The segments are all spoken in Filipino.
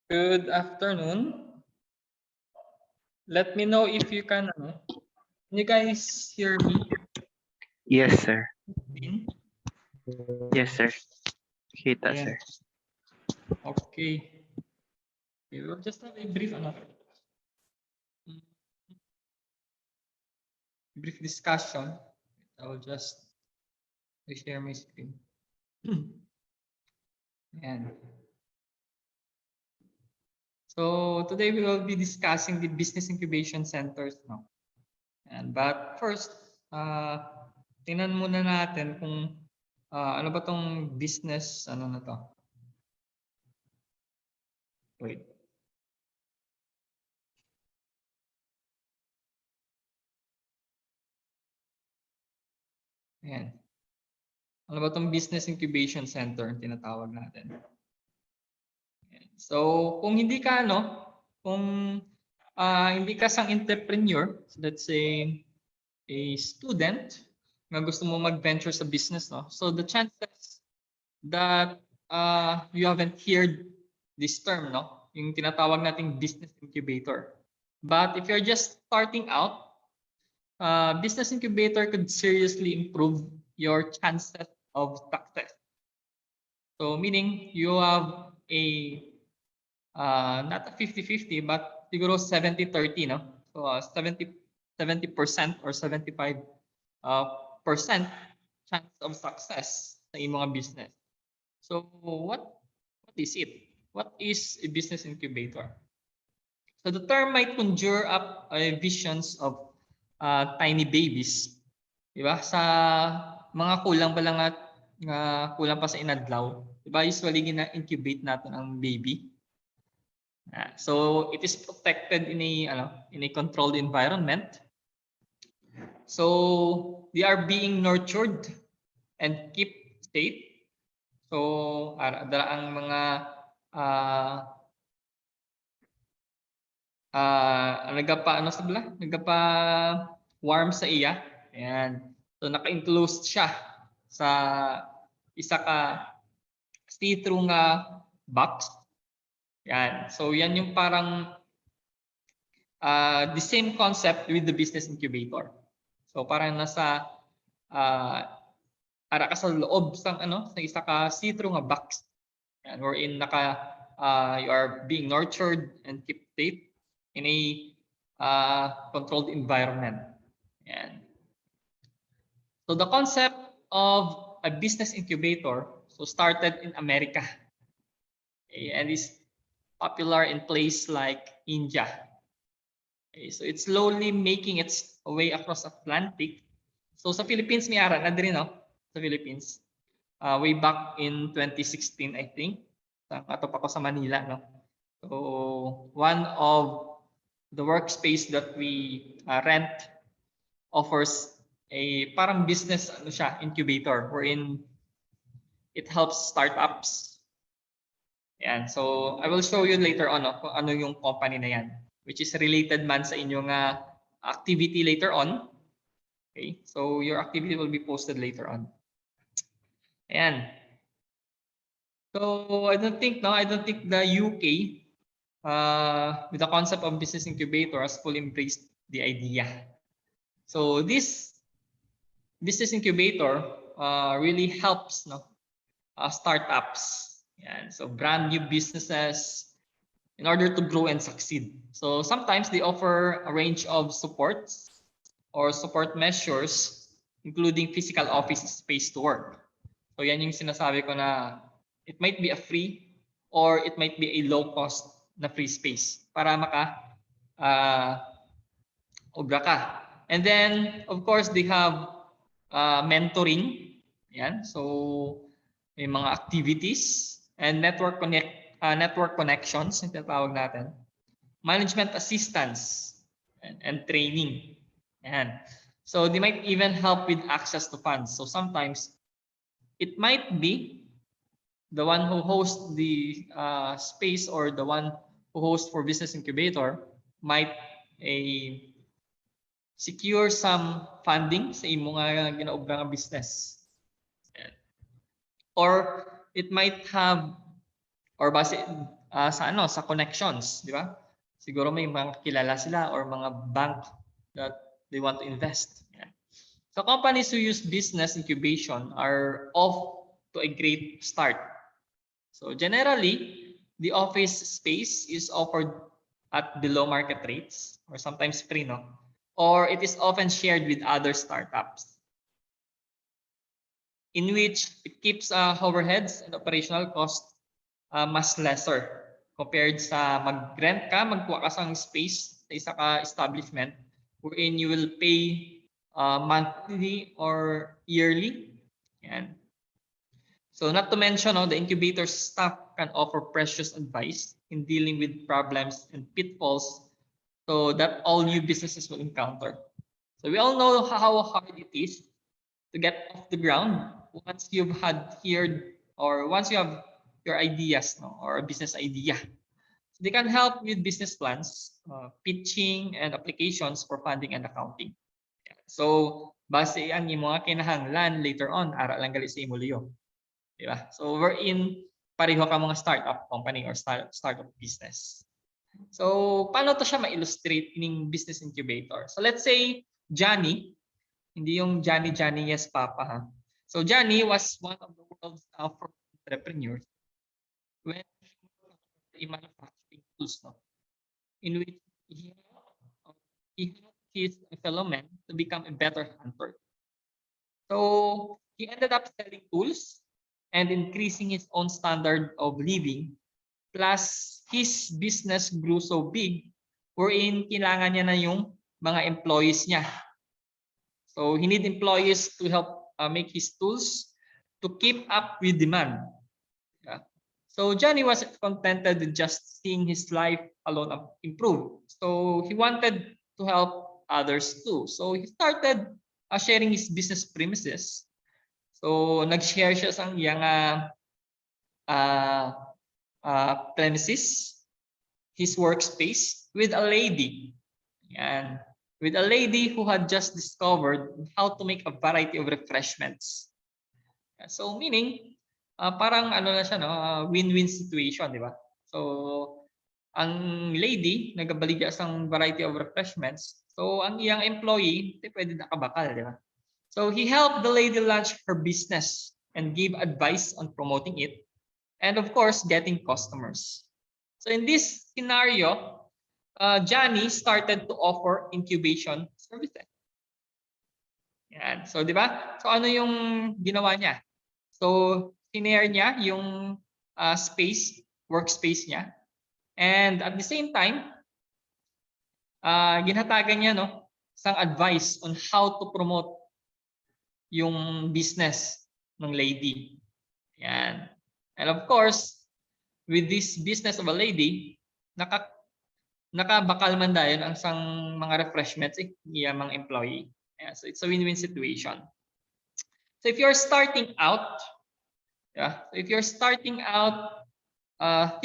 Good afternoon. Let me know if you can you guys hear me? Yes, sir. Dean? Yes, sir. Kita, Ayan. sir. Okay. We will just have a brief discussion. I will just share my screen. Ayan. So today we will be discussing the business incubation centers. No? But first, tingnan muna natin kung ano ba tong business, ano na to. Wait. Ayan. Ano ba tong business incubation center tinatawag natin? Ayan. So, kung hindi ka kung hindi ka sang entrepreneur, so let's say a student na gusto mo mag-venture sa business, no? So the chances that you haven't heard this term, no? Yung tinatawag nating business incubator. But if you're just starting out, business incubator could seriously improve your chances of success. So meaning you have a not a 50-50 but siguro 70-30, no? So 70% or 75% chance of success sa imong business. So what is it? What is a business incubator? So the term might conjure up visions of tiny babies, di ba? Sa mga kulang pa lang at kulang pa sa inadlaw, di ba? Usually gina-incubate natin ang baby. So it is protected in a controlled environment. So they are being nurtured and keep safe. So ang mga nagapa warm sa iya. Ayan. So naka-enclosed siya sa isa ka see-through nga box. Yan. So yan yung parang the same concept with the business incubator. So parang nasa ara ka sa loob sa sa isa ka see-through nga box. Yan, wherein you are being nurtured and kept safe in a controlled environment. Yan. So the concept of a business incubator started in America, and is popular in places like India. So it's slowly making its way across Atlantic. So sa Philippines may ara na din, no? Sa Philippines. Way back in 2016, I think. Atop ako sa Manila, no? So one of the workspace that we rent offers a parang business incubator wherein it helps startups. Yan. So I will show you later on kung ano yung company na yan, which is related man sa inyong activity later on. Okay? So your activity will be posted later on. Ayan. So I don't think the UK with the concept of business incubator has fully embraced the idea. So this business incubator really helps startups. Yan. So brand new businesses in order to grow and succeed. So sometimes they offer a range of supports or support measures, including physical office space to work. So yan yung sinasabi ko na it might be a free or it might be a low cost na free space para obra ka. And then of course they have mentoring. Yan. So may mga activities and network connections yung tinatawag natin. Management assistance and training. Yan. So they might even help with access to funds. So sometimes it might be the one who hosts the space or the one who hosts for business incubator might secure some funding sa imong ginaobra nga business. Or it might have, or base sa connections, di ba? Siguro may mga kilala sila or mga bank that they want to invest. Yan. So companies who use business incubation are off to a great start. So generally, the office space is offered at below market rates or sometimes free, no? Or it is often shared with other startups, in which it keeps overheads and operational costs mas lesser compared sa mag-rent ka, magkuha ka ng space sa isa ka establishment wherein you will pay monthly or yearly. Yan. So not to mention, the incubator staff can offer precious advice in dealing with problems and pitfalls so that all new businesses will encounter. So we all know how hard it is to get off the ground once you've had here or once you have your ideas, no, or a business idea. So they can help with business plans, pitching, and applications for funding and accounting. So base ang mga kinahanglan later on, ara lang gali sa imo liyo. Diba? So we're in pareho ka mga startup company or startup business. So paano to siya ma-illustrate in business incubator? So let's say Johnny, hindi yung Johnny yes papa ha. So Johnny was one of the world's first entrepreneurs when he manufacturing tools, no? In which he helped his fellow men to become a better hunter. So he ended up selling tools and increasing his own standard of living. Plus, his business grew so big wherein kailangan niya na yung mga employees niya. So he need employees to help make his tools to keep up with demand. Yeah. So Johnny was contented with just seeing his life alone improve. So he wanted to help others too. So he started sharing his business premises. So nag-share siya sa iyang premises, his workspace with a lady. Yan. With a lady who had just discovered how to make a variety of refreshments. So meaning, parang ano na siya, no? Win-win situation, di ba? So ang lady nagabaligya sang variety of refreshments. So ang iyang employee, pwede nakabakal, di ba? So he helped the lady launch her business and gave advice on promoting it, and of course, getting customers. So in this scenario, Johnny started to offer incubation services. Yan. So, di ba? So, ano yung ginawa niya? So, sinare niya yung workspace niya. And at the same time, ginhatagan niya, no, isang advice on how to promote yung business ng lady. Yan. And of course, with this business of a lady, nakabakal man dayon ang sang mga refreshments iya mga employee. Yeah, so it's a win-win situation. So if you're starting out,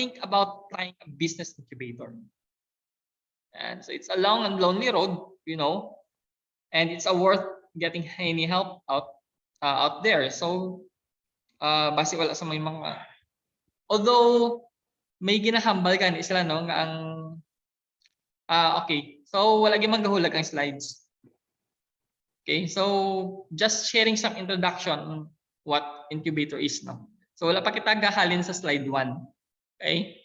think about trying a business incubator. And so it's a long and lonely road, and it's worth getting any help out there. So base wala sa mga although may ginahambal kan isla no nga ang okay. So wala gyud manggahulag ang slides. Okay, so just sharing some introduction on what incubator is, no. So wala pa kita gahalin sa slide 1. Okay?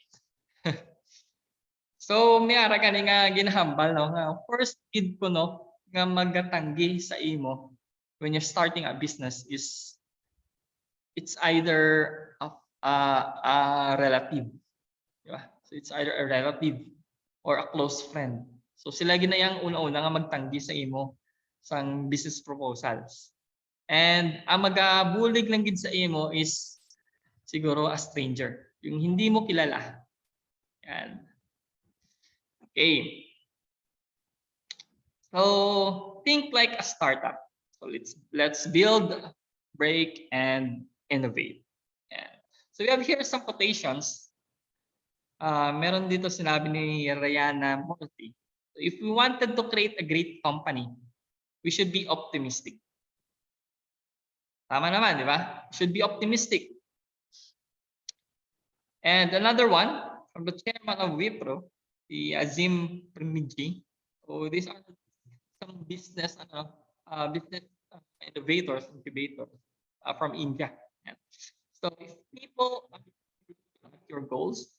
So may ara kani nga ginahambal, no, nga first kid ko, no, nga magatanggi sa imo when you're starting a business is it's either a relative, di ba? So it's either a relative or a close friend. So sila ginayang una-una nga magtanggi sa imo sang business proposals. And ang magabulig lang gid sa imo is siguro a stranger, yung hindi mo kilala. Yan. Okay. So think like a startup. So let's build, break, and innovate. Yan. So we have here some quotations. Meron dito sinabi ni Rayana Murthy. So if we wanted to create a great company, we should be optimistic. Tama naman, di ba? Should be optimistic. And another one, from the chairman of Wipro, the Azim Primiji. So these are some business incubators from India. Yeah. So if people are your goals,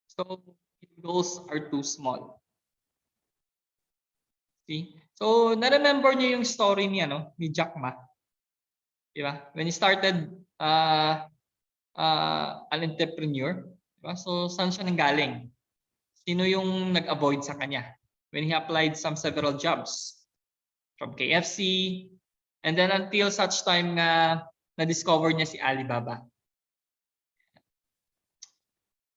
so if goals are too small. See? So na-remember niyo yung story ni ni Jack Ma. Di ba? When he started an entrepreneur, diba? So saan siya nanggaling? Sino yung nag-avoid sa kanya when he applied several jobs from KFC, and then until such time na-discover niya si Alibaba.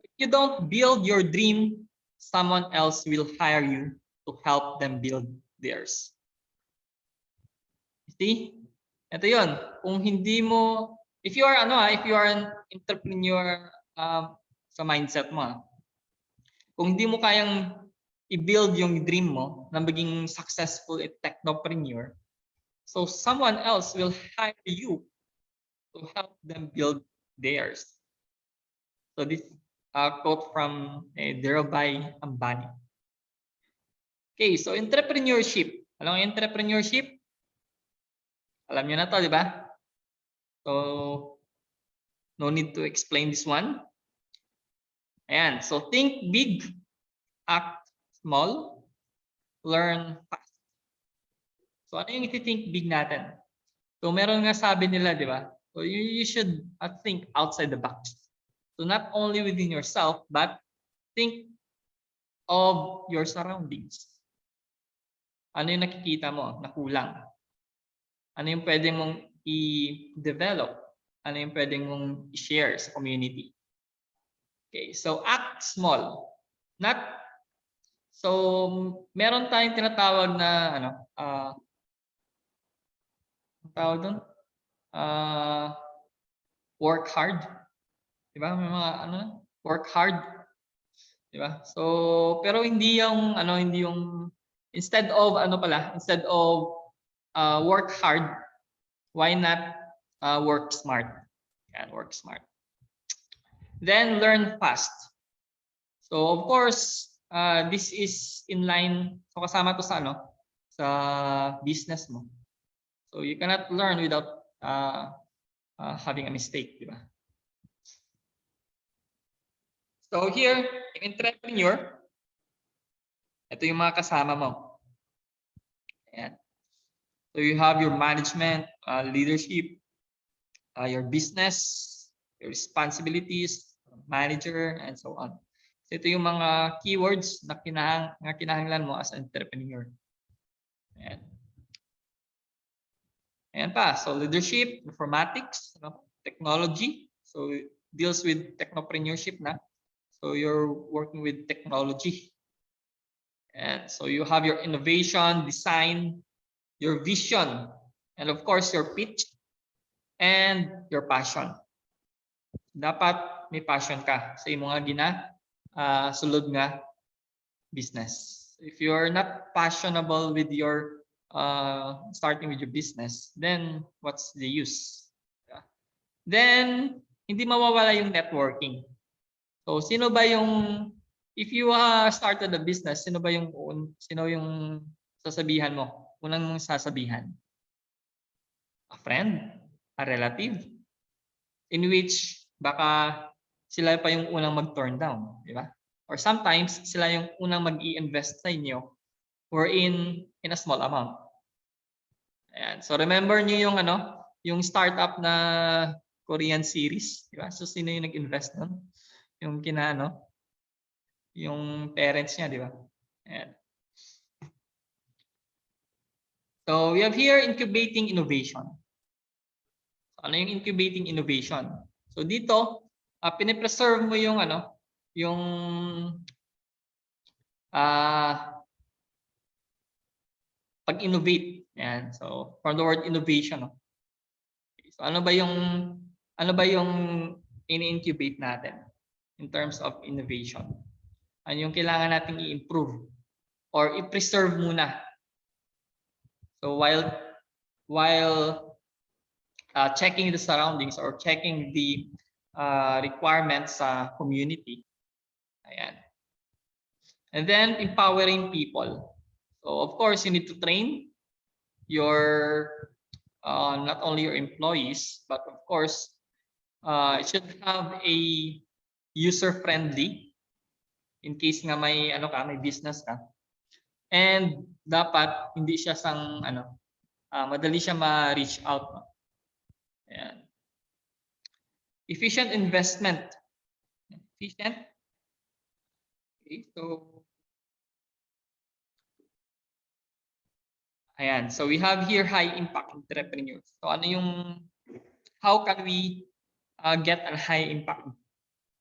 If you don't build your dream, someone else will hire you to help them build theirs. See? Ito 'yon. Kung hindi mo, if you are an entrepreneur sa mindset mo, kung hindi mo kayang i-build yung dream mo na maging successful technopreneur, so someone else will hire you to help them build theirs. So this quote from Dhirubhai Ambani. Okay, so entrepreneurship. Alam mo entrepreneurship? Alam niyo na to, di ba? So no need to explain this one. Ayan, so think big, act small, learn fast. So ano yung i-think big natin? So meron nga sabi nila, di ba? So you should think outside the box. So not only within yourself, but think of your surroundings. Ano yung nakikita mo na kulang? Ano yung pwede mong i-develop? Ano yung pwede mong i-share sa community? Okay, so act small. So meron tayong tinatawag na tawag doon? Work hard. 'Di ba? May mga work hard. 'Di ba? So pero hindi yung instead of work hard, why not work smart? Yan, work smart. Then learn fast. So of course, this is in line, so kasama to sa sa business mo. So you cannot learn without having a mistake, di ba? So here, in entrepreneur, ito yung mga kasama mo. Ayan. So you have your management, leadership, your business, your responsibilities, manager, and so on. So ito yung mga keywords na kinahanglan mo as an entrepreneur. Ayan. Ayan pa. So leadership, informatics, technology. So deals with technopreneurship na. So you're working with technology. And so you have your innovation, design, your vision, and of course your pitch and your passion. Dapat may passion ka sa imong sulod nga business. If you're not passionable with your starting with your business, then what's the use? Then hindi mawawala yung networking. So sino ba yung, if you started a business, sino yung sasabihan mo? Unang mong sasabihan? A friend, a relative, in which baka sila pa yung unang mag-turn down, di ba? Or sometimes sila yung unang mag-i-invest sa inyo or in a small amount. Ayan. So remember niyo yung startup na Korean series, di ba? So sino yung nag-invest doon? Yung yung parents niya, di ba? Ayan. So we have here incubating innovation. So, ano yung incubating innovation? So dito, pinipreserve mo yung yung pag-innovate. Yan. So from the word innovation. So ano ba yung in-incubate natin in terms of innovation? Ano yung kailangan nating i-improve or i-preserve muna? So while checking the surroundings or checking the requirements sa community, Ayan. And then empowering people. So of course, you need to train your not only your employees, but of course, it should have a user-friendly in case nga may ano ka, may business ka. And dapat hindi siya sang ano, madali siya ma-reach out. No? Ayan. Efficient investment. Efficient. Okay, so ayan. So we have here high impact entrepreneurs. So ano yung how can we get a high impact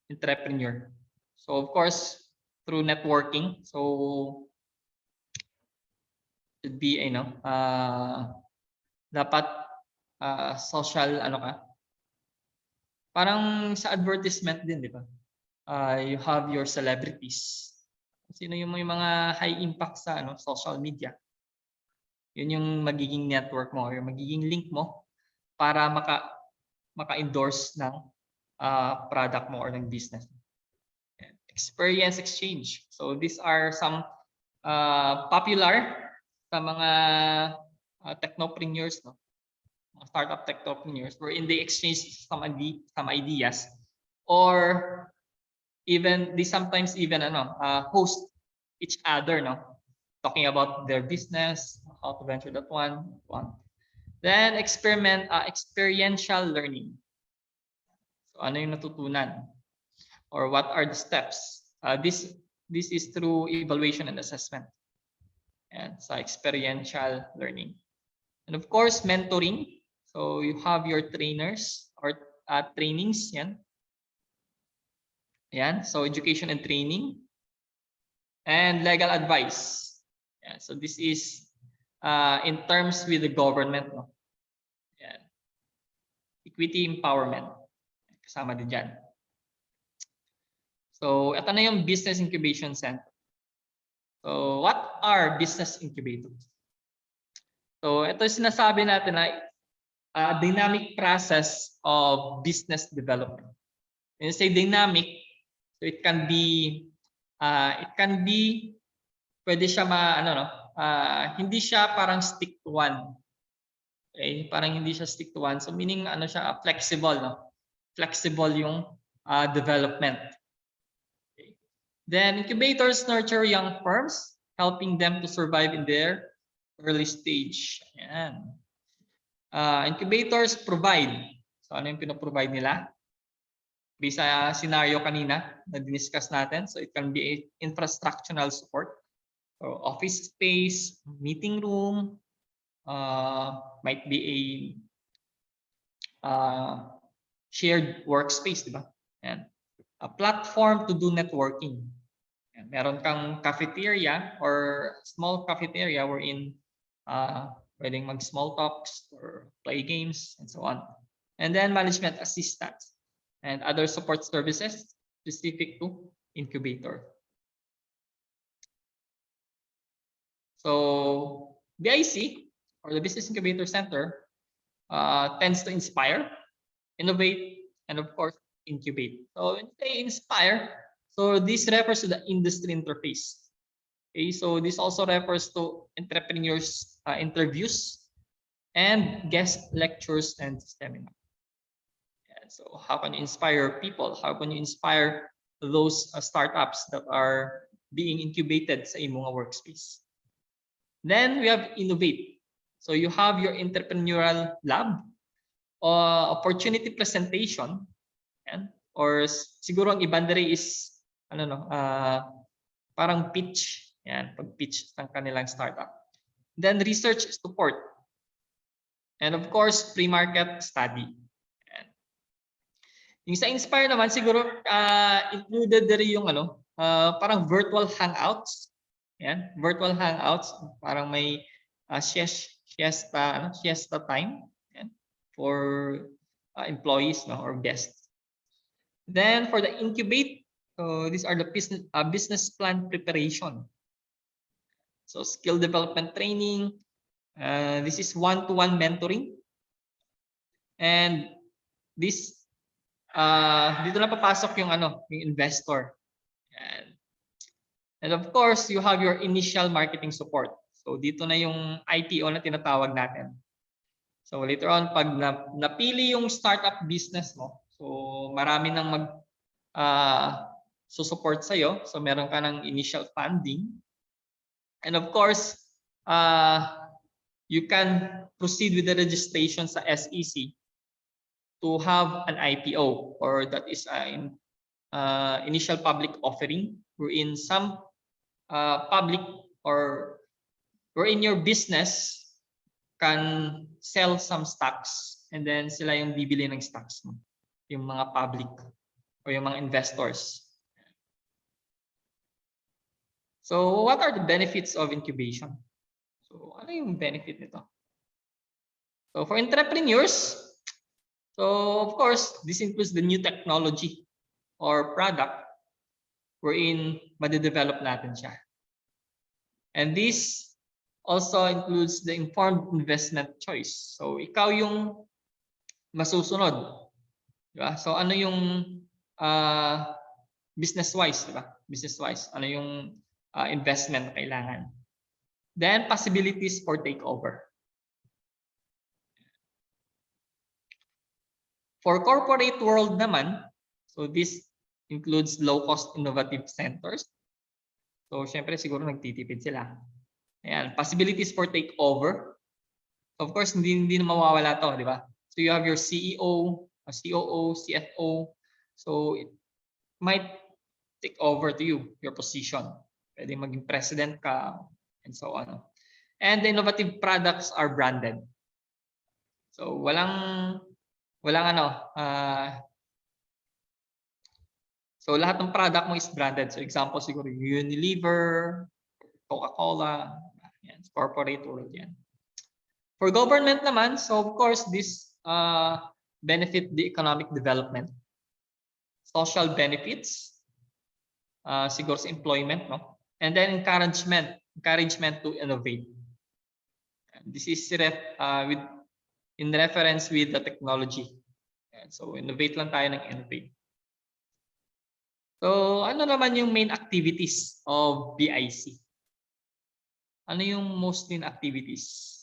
entrepreneur? So of course through networking. So should be dapat social ano ka. Parang sa advertisement din, di ba? You have your celebrities. Sino yung may mga high impact sa social media? Yun yung magiging network mo, yung magiging link mo para maka-endorse ng product mo or ng business. Experience exchange. So these are some popular sa mga technopreneurs, no? Mga startup technopreneurs, wherein they exchange some ideas, or even they sometimes even host each other, no? Talking about their business, how to venture that one. Then experiential learning. So ano yung natutunan? Or what are the steps? This is through evaluation and assessment. And sa experiential learning. And of course, mentoring. So you have your trainers or trainings. Yan. So education and training. And legal advice. Yan. So this is in terms with the government. No? Yan. Equity empowerment. Kasama din dyan. So ito na yung business incubation center. So what are business incubators? So ito yung sinasabi natin na dynamic process of business development. When you say dynamic, so it can be pwede siya hindi siya parang stick to one. Okay? Parang hindi siya stick to one. So meaning siya flexible, no? Flexible yung development. Okay. Then incubators nurture young firms, helping them to survive in their early stage. Ayan. Incubators provide. So ano yung pinoprovide nila? Based sa scenario kanina na diniscuss natin. So it can be infrastructural support. So office space, meeting room, might be a shared workspace, di ba? Ayan. A platform to do networking. Ayan. Meron kang cafeteria or small cafeteria wherein pwedeng mag small talks or play games and so on. And then management assistance and other support services specific to incubator. So BIC or the Business Incubator Center tends to inspire, innovate, and of course incubate. So when they inspire, so this refers to the industry interface. Okay, so this also refers to entrepreneurs interviews and guest lectures and seminars. Yeah, so how can you inspire people? How can you inspire those startups that are being incubated sa imong workspace? Then we have innovate. So you have your entrepreneurial lab, opportunity presentation, or siguro ang iba dere is parang pitch. Yan, pag-pitch ng kanilang startup. Then research support. And of course, pre-market study. Yan. Yung sa Inspire naman, siguro included din yung parang virtual hangouts. Yan, virtual hangouts. Parang may siesta time for employees or guests. Then for the incubate, so these are the business plan preparation. So skill development training. This is one-to-one mentoring. And this dito na papasok yung yung investor. And of course, you have your initial marketing support. So dito na yung IPO na tinatawag natin. So later on, pag napili yung startup business mo, so marami nang support sa'yo. So meron ka ng initial funding. And of course, you can proceed with the registration sa SEC to have an IPO, or that is an initial public offering, wherein some public or wherein your business can sell some stocks, and then sila yung bibili ng stocks mo, yung mga public or yung mga investors. So what are the benefits of incubation? So ano yung benefit nito? So for entrepreneurs, so of course, this includes the new technology or product wherein made-develop natin siya. And this also includes the informed investment choice. So ikaw yung masusunod. Diba? So ano yung business-wise, diba? Business-wise, ano yung investment na kailangan. Then possibilities for takeover. For corporate world naman, so this includes low-cost innovative centers. So syempre siguro nagtitipid sila. Ayan, possibilities for takeover. Of course, hindi na mawawala to, di ba? So you have your CEO, COO, CFO. So it might take over to you, your position. Pwede maging president ka, and so on. And the innovative products are branded. So walang so lahat ng product mo is branded. So example siguro Unilever, Coca-Cola, yan, corporate world yan. For government naman, so of course this benefit the economic development, social benefits, siguro sa employment, no? And then encouragement to innovate. This is in reference with the technology. So innovate lang tayo ng innovate. So ano naman yung main activities of BIC? Ano yung most main activities?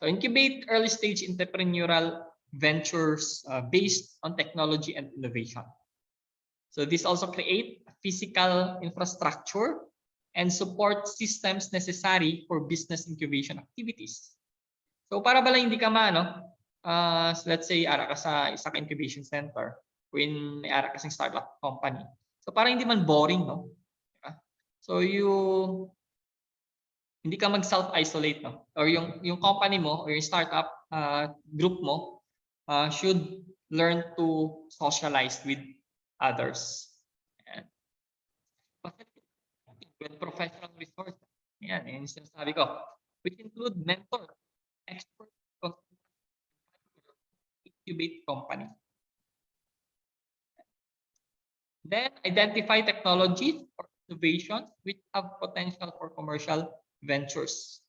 So incubate early stage entrepreneurial ventures based on technology and innovation. So this also create physical infrastructure and support systems necessary for business incubation activities. So para ba lang hindi ka let's say ara ka sa isang incubation center, when may ara kasing startup company. So para hindi man boring, no? So hindi ka mag-self-isolate, no? Or yung company mo or yung startup group mo should learn to socialize with others. With professional resources. Yan, yung sinasabi ko. Which include mentor, expert, incubate company. Then identify technologies or innovations which have potential for commercial ventures.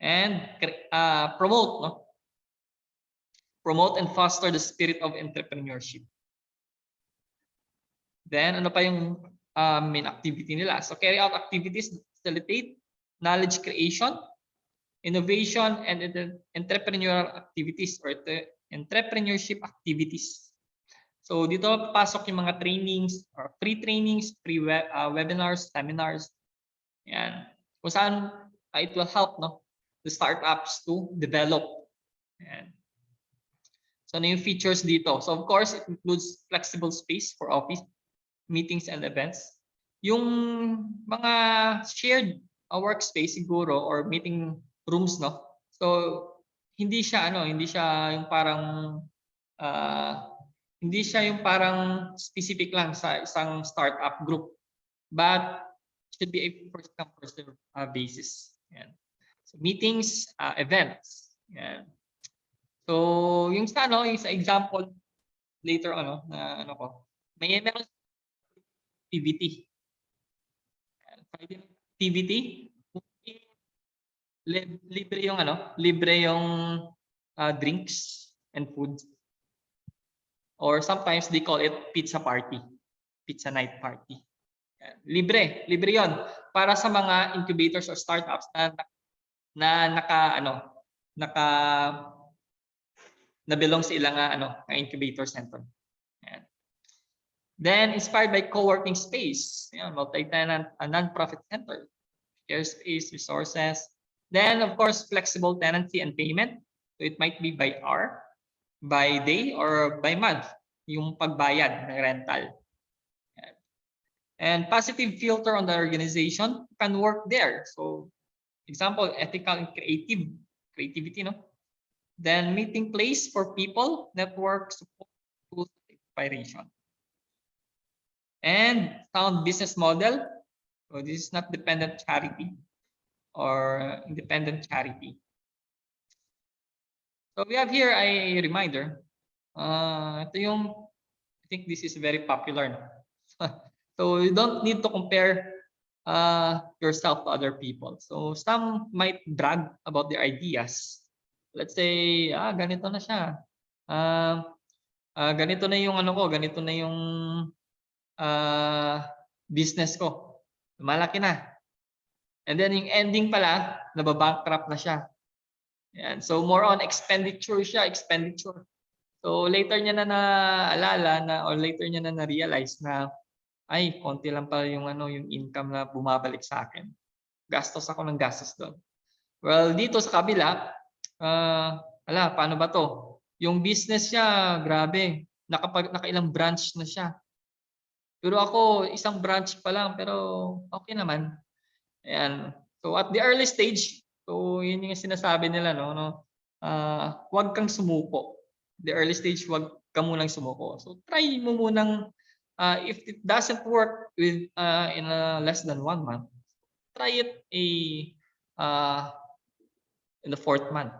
And promote and foster the spirit of entrepreneurship. Then ano pa yung main activity nila? So carry out activities that facilitate knowledge creation, innovation, and entrepreneurial activities or entrepreneurship activities. So dito papasok yung mga trainings or free trainings, free webinars, seminars. Yan. Kung saan it will help the startups to develop. Yan. So ano yung features dito? So of course, it includes flexible space for office meetings and events. Yung mga shared workspace siguro or meeting rooms, no? So hindi siya yung parang specific lang sa isang startup group, but should be a first come first serve basis. Yan. So meetings, events. Yan. So yung sa example later na meron activity. Activity, libre yung drinks and food. Or sometimes they call it pizza party. pizza night party. Yan. Libre yon para sa mga incubators or startups na belong sa ilang incubator center. Yan. Then inspired by co-working space, multi-tenant, a non-profit center, share space, resources. Then of course flexible tenancy and payment. So it might be by hour, by day, or by month yung pagbayad ng rental. And positive filter on the organization can work there. So example, ethical and creativity, no? Then meeting place for people, network, support, tools, inspiration. And sound business model. So this is not dependent charity or independent charity. So we have here a reminder. Ito yung, I think this is very popular. So you don't need to compare yourself to other people. So some might brag about their ideas. Let's say, ganito na siya. Ganito na yung ano ko, ganito na yung business ko. Malaki na. And then yung ending pala, nababankrupt na siya. Yan. So more on expenditure siya, expenditure. So later niya na naalala or later niya na na-realize na ay, konti lang pala yung yung income na bumabalik sa akin. Gastos ako ng gastos doon. Well, dito sa kabila, paano ba to? Yung business niya, grabe, nakailang branch na siya. Pero ako, isang branch pa lang, pero okay naman. Ayan. So at the early stage, so yun yung sinasabi nila, huwag kang sumuko. The early stage, huwag ka munang sumuko. So try mo munang, if it doesn't work in less than 1 month, try it in the 4th month.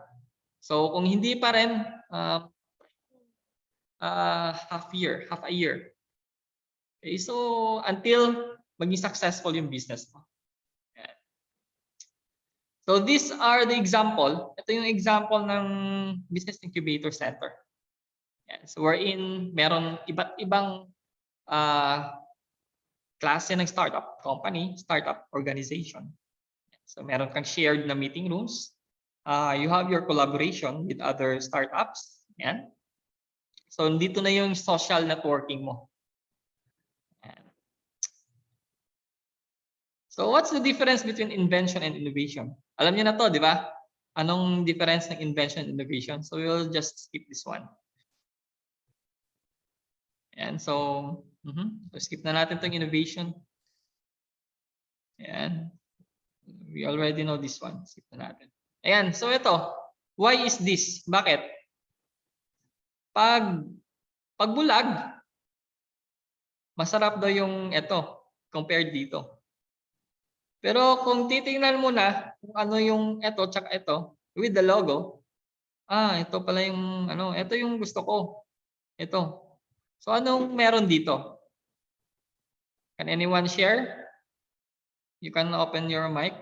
So kung hindi pa rin, half a year. Okay, so until maging successful yung business mo. So these are the example. Ito yung example ng Business Incubator Center. So wherein meron iba't ibang klase ng startup company, startup organization. So meron kang shared na meeting rooms. You have your collaboration with other startups. Yan. So dito na yung social networking mo. Yan. So what's the difference between invention and innovation? Alam niyo na to, di ba? Anong difference ng invention and innovation? So we'll just skip this one. And so, so skip na natin itong innovation. Ayan. We already know this one. Skip na natin. Ayan. So ito. Why is this? Bakit? Pag bulag, masarap daw yung ito compared dito. Pero kung titingnan mo na kung ano yung ito tsaka ito with the logo, ito pala yung ito yung gusto ko. Ito. So anong meron dito? Can anyone share? You can open your mic.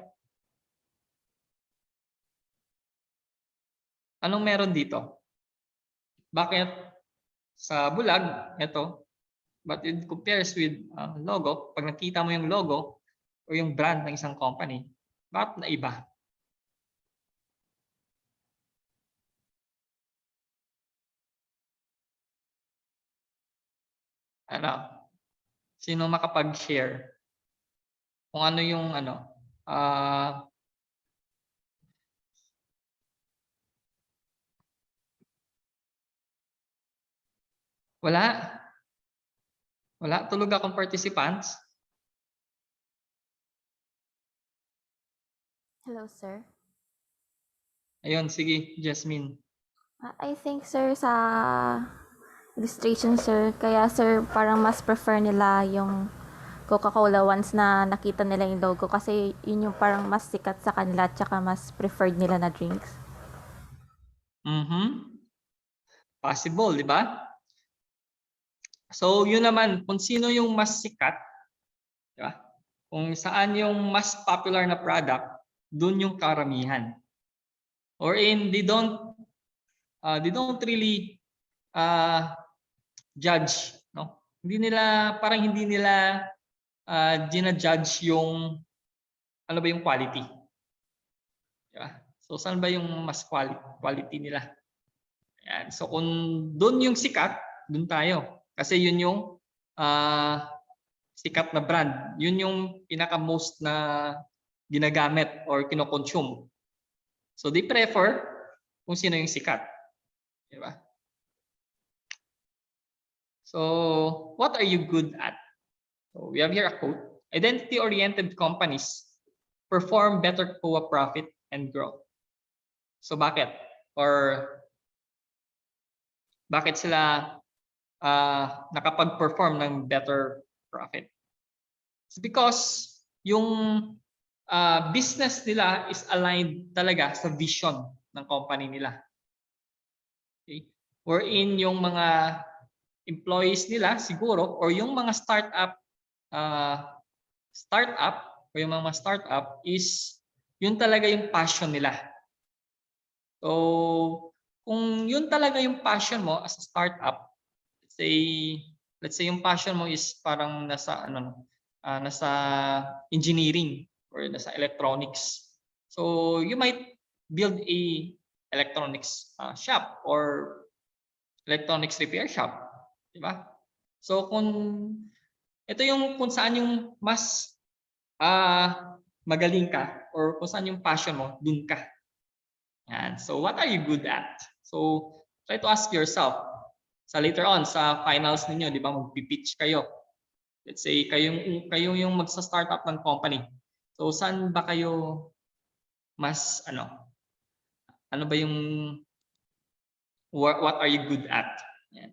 Anong meron dito? Bakit sa bulag, ito, but it compares with logo, pag nakita mo yung logo o yung brand ng isang company, bakit na iba? Sino makapag-share? Kung ano yung wala. Wala. Tulog akong participants. Hello, sir. Ayun, sige, Jasmine. I think, sir, sa illustration, sir, kaya, sir, parang mas prefer nila yung Coca-Cola once na nakita nila yung logo kasi yun yung parang mas sikat sa kanila at saka mas preferred nila na drinks. Possible, di ba? So, yun naman, kung sino yung mas sikat, di ba? Kung saan yung mas popular na product, dun yung karamihan. Or they don't really judge, no? parang hindi nila gina-judge yung ano ba yung quality. Diba? So saan ba yung mas quality nila? Ayan. So kung doon yung sikat, doon tayo. Kasi yun yung sikat na brand. Yun yung pinaka-most na ginagamit or kino-consume. So they prefer kung sino yung sikat. Diba? So what are you good at? So we have here a quote. Identity-oriented companies perform better COA profit and growth. So bakit? Or bakit sila nakapag-perform ng better profit? It's because yung business nila is aligned talaga sa vision ng company nila. Okay? Wherein yung mga employees nila siguro or yung mga startup o yung mga startup is yun talaga yung passion nila. So kung yun talaga yung passion mo as a startup, let's say yung passion mo is parang nasa nasa engineering or nasa electronics. So you might build a electronics shop or electronics repair shop, di ba? So ito yung kung saan yung mas magaling ka or kung saan yung passion mo, dun ka. Yan. So what are you good at? So try to ask yourself. Sa later on sa finals ninyo, di ba, magpi-pitch kayo. Let's say kayo yung magsa-startup ng company. So saan ba kayo mas ano ba yung what are you good at? Yan.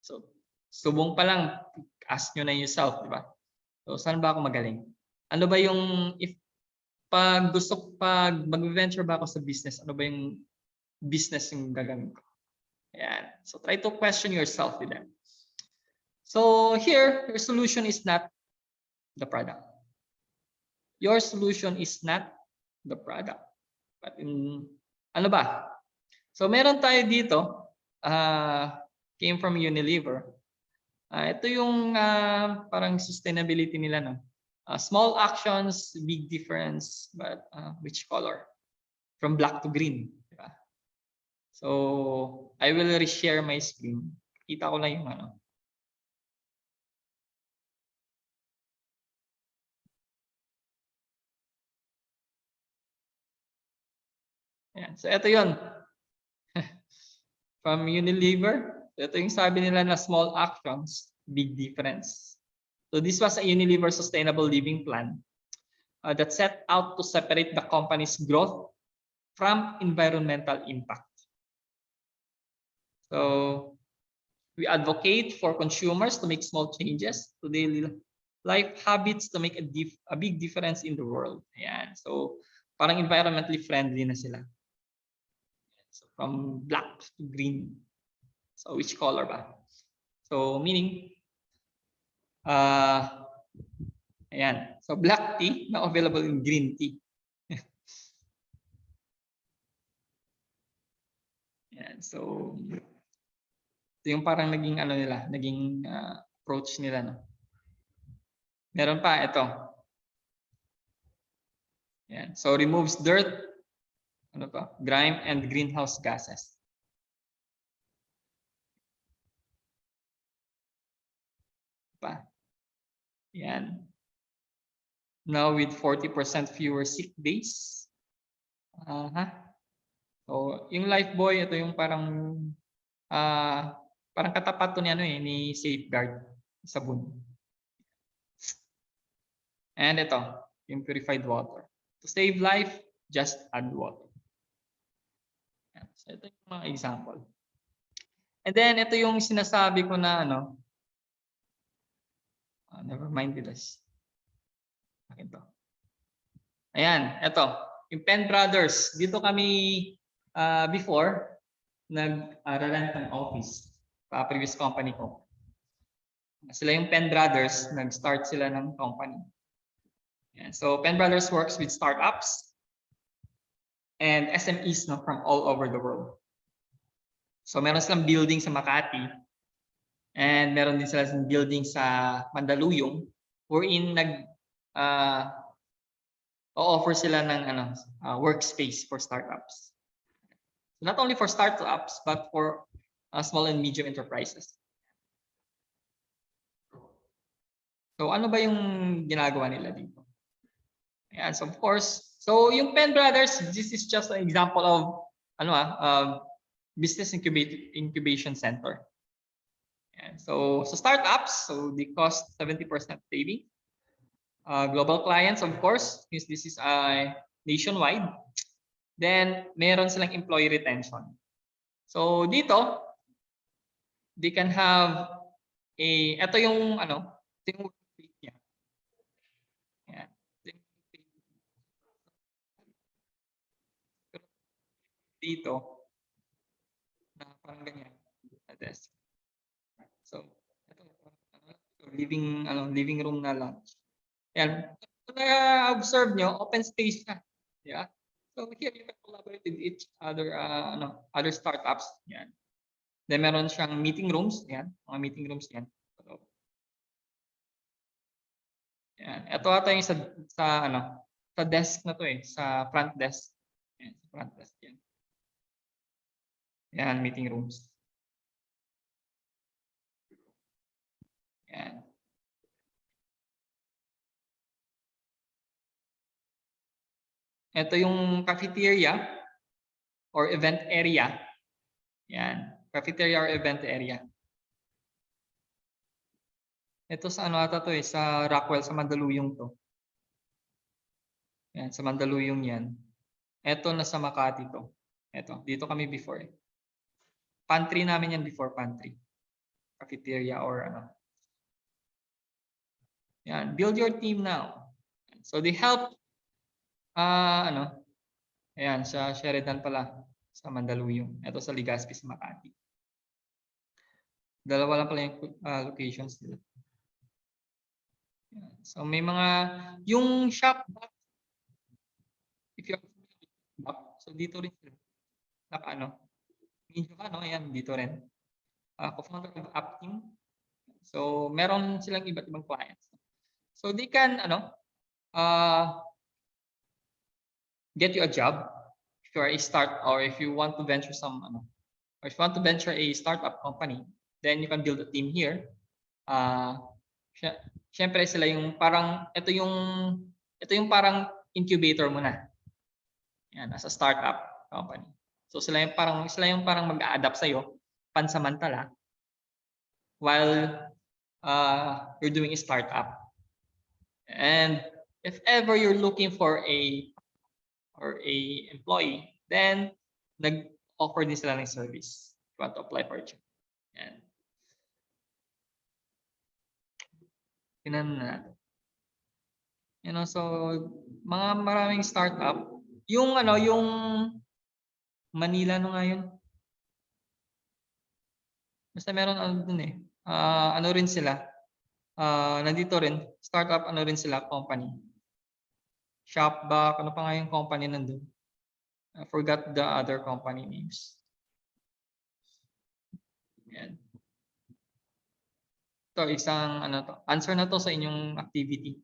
So subong pa lang ask nyo na yourself, di ba? So saan ba ako magaling? Ano ba yung pag mag-venture ba ako sa business, ano ba yung business yung gagawin ko? Ayan. So try to question yourself with them. So here, your solution is not the product. Your solution is not the product. But ano ba? So meron tayo dito, came from Unilever. Ito yung parang sustainability nila, no? Small actions, big difference, but which color? From black to green. Diba? So I will reshare my screen. Kita ko lang yung Ayan. So ito yun. From Unilever. Ito yung sabi nila na small actions, big difference. So this was a Unilever Sustainable Living Plan that set out to separate the company's growth from environmental impact. So we advocate for consumers to make small changes to daily life habits to make a big difference in the world. Ayan. So parang environmentally friendly na sila. So from black to green. So which color ba? So meaning ayan. So black tea now available in green tea. Ayan. So ito yung parang naging naging approach nila, no. Meron pa ito. Ayan. So removes dirt, grime and greenhouse gases. Pa. Yan. Now with 40% fewer sick days. So yung Lifebuoy, ito yung parang katapat to ni Safeguard sabon. And ito, yung purified water. To save life, just add water. So ito yung mga example. And then ito yung sinasabi ko na never mind this. Akin to. Ayan, ito. Yung Penn Brothers. Dito kami before nag-rent ng office sa previous company ko. Sila yung Penn Brothers, nag-start sila ng company. Ayan. So Penn Brothers works with startups and SMEs from all over the world. So meron silang building sa Makati. And meron din sila sa building sa Mandaluyong wherein offer sila ng workspace for startups. So not only for startups but for small and medium enterprises. So ano ba yung ginagawa nila dito? Ayan, so of course, so yung Penn Brothers, this is just an example of business incubation center. Ayan, so startups, so they cost 70% saving. Global clients, of course, since this is nationwide. Then meron silang employee retention. So dito, they can have ito yung workplace niya. Ayan. Dito na parang ganyan na desk. So ito living room na lunch. Yan. Kung na-observe nyo, open space na. Yeah. So here you can collaborate with each other other startups. Yan. Then meron siyang meeting rooms. Yan. Mga meeting rooms yan. So, yan. Ito ata yung sa desk na to sa front desk. Yan, sa front desk yan. Yan, meeting rooms. Yan. Ito yung cafeteria or event area. Yan, cafeteria or event area. Ito sa ata to sa Rockwell, sa Mandaluyong to. Yan, sa Mandaluyong yan. Ito nasa Makati to. Ito, dito kami before. Pantry namin yan before, pantry. Cafeteria or Yan, build your team now. So they help ayan, sa Sheridan pala, sa Mandaluyong. Ito sa Legazpi, sa Makati. Dalawa lang pala yung locations nila. Ayan. So may mga, yung shop box, if you have so dito rin sila. Ayan, dito rin. Co-founder of App Team. So meron silang iba't ibang clients. So they can, get you a job if you are a if you want to venture or if you want to venture a startup company, then you can build a team here. Syempre sila yung parang ito yung parang incubator mo na. Yan, as a startup company. So sila yung parang mag-a-adapt sa iyo pansamantala while you're doing a startup. And if ever you're looking for a employee, then nag-offer din sila ng service. You want to apply for a job. Yan. Tingnan natin. So maraming startup. Yung Manila nga yun. Basta meron dun rin sila. Nandito rin, startup rin sila, company. Shopback, ano pa nga yung company nandun? I forgot the other company names. Yan. Ito, isang answer na to sa inyong activity.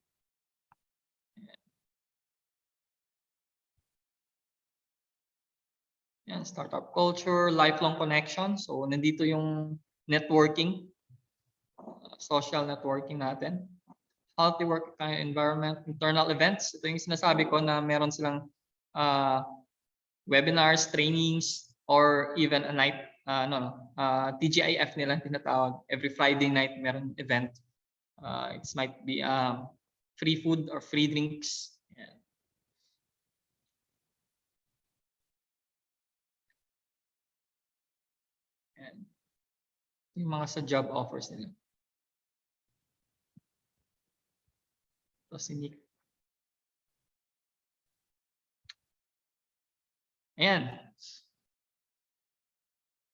Yan, startup culture, lifelong connection. So, nandito yung networking, social networking natin. Healthy work environment, internal events. Ito yung sinasabi ko na meron silang webinars, trainings, or even a night, TGIF nila tinatawag. Every Friday night meron event. It might be free food or free drinks. Yeah. And yung mga sa job offers nila. Nick. Ayan.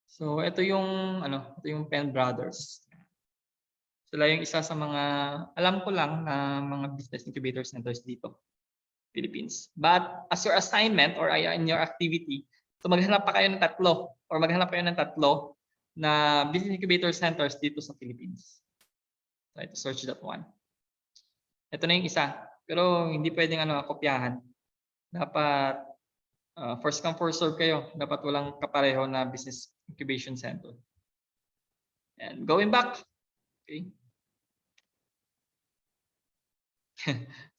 So ito yung Penn Brothers. Sila yung isa sa mga alam ko lang na mga business incubator centers dito, Philippines. But as your assignment or in your activity, so maghanap kayo ng tatlo na business incubator centers dito sa Philippines. Try to search that one. Ito na yung isa. Pero hindi pwedeng kopyahan. Dapat first come, first serve kayo. Dapat walang kapareho na business incubation center. And going back, okay.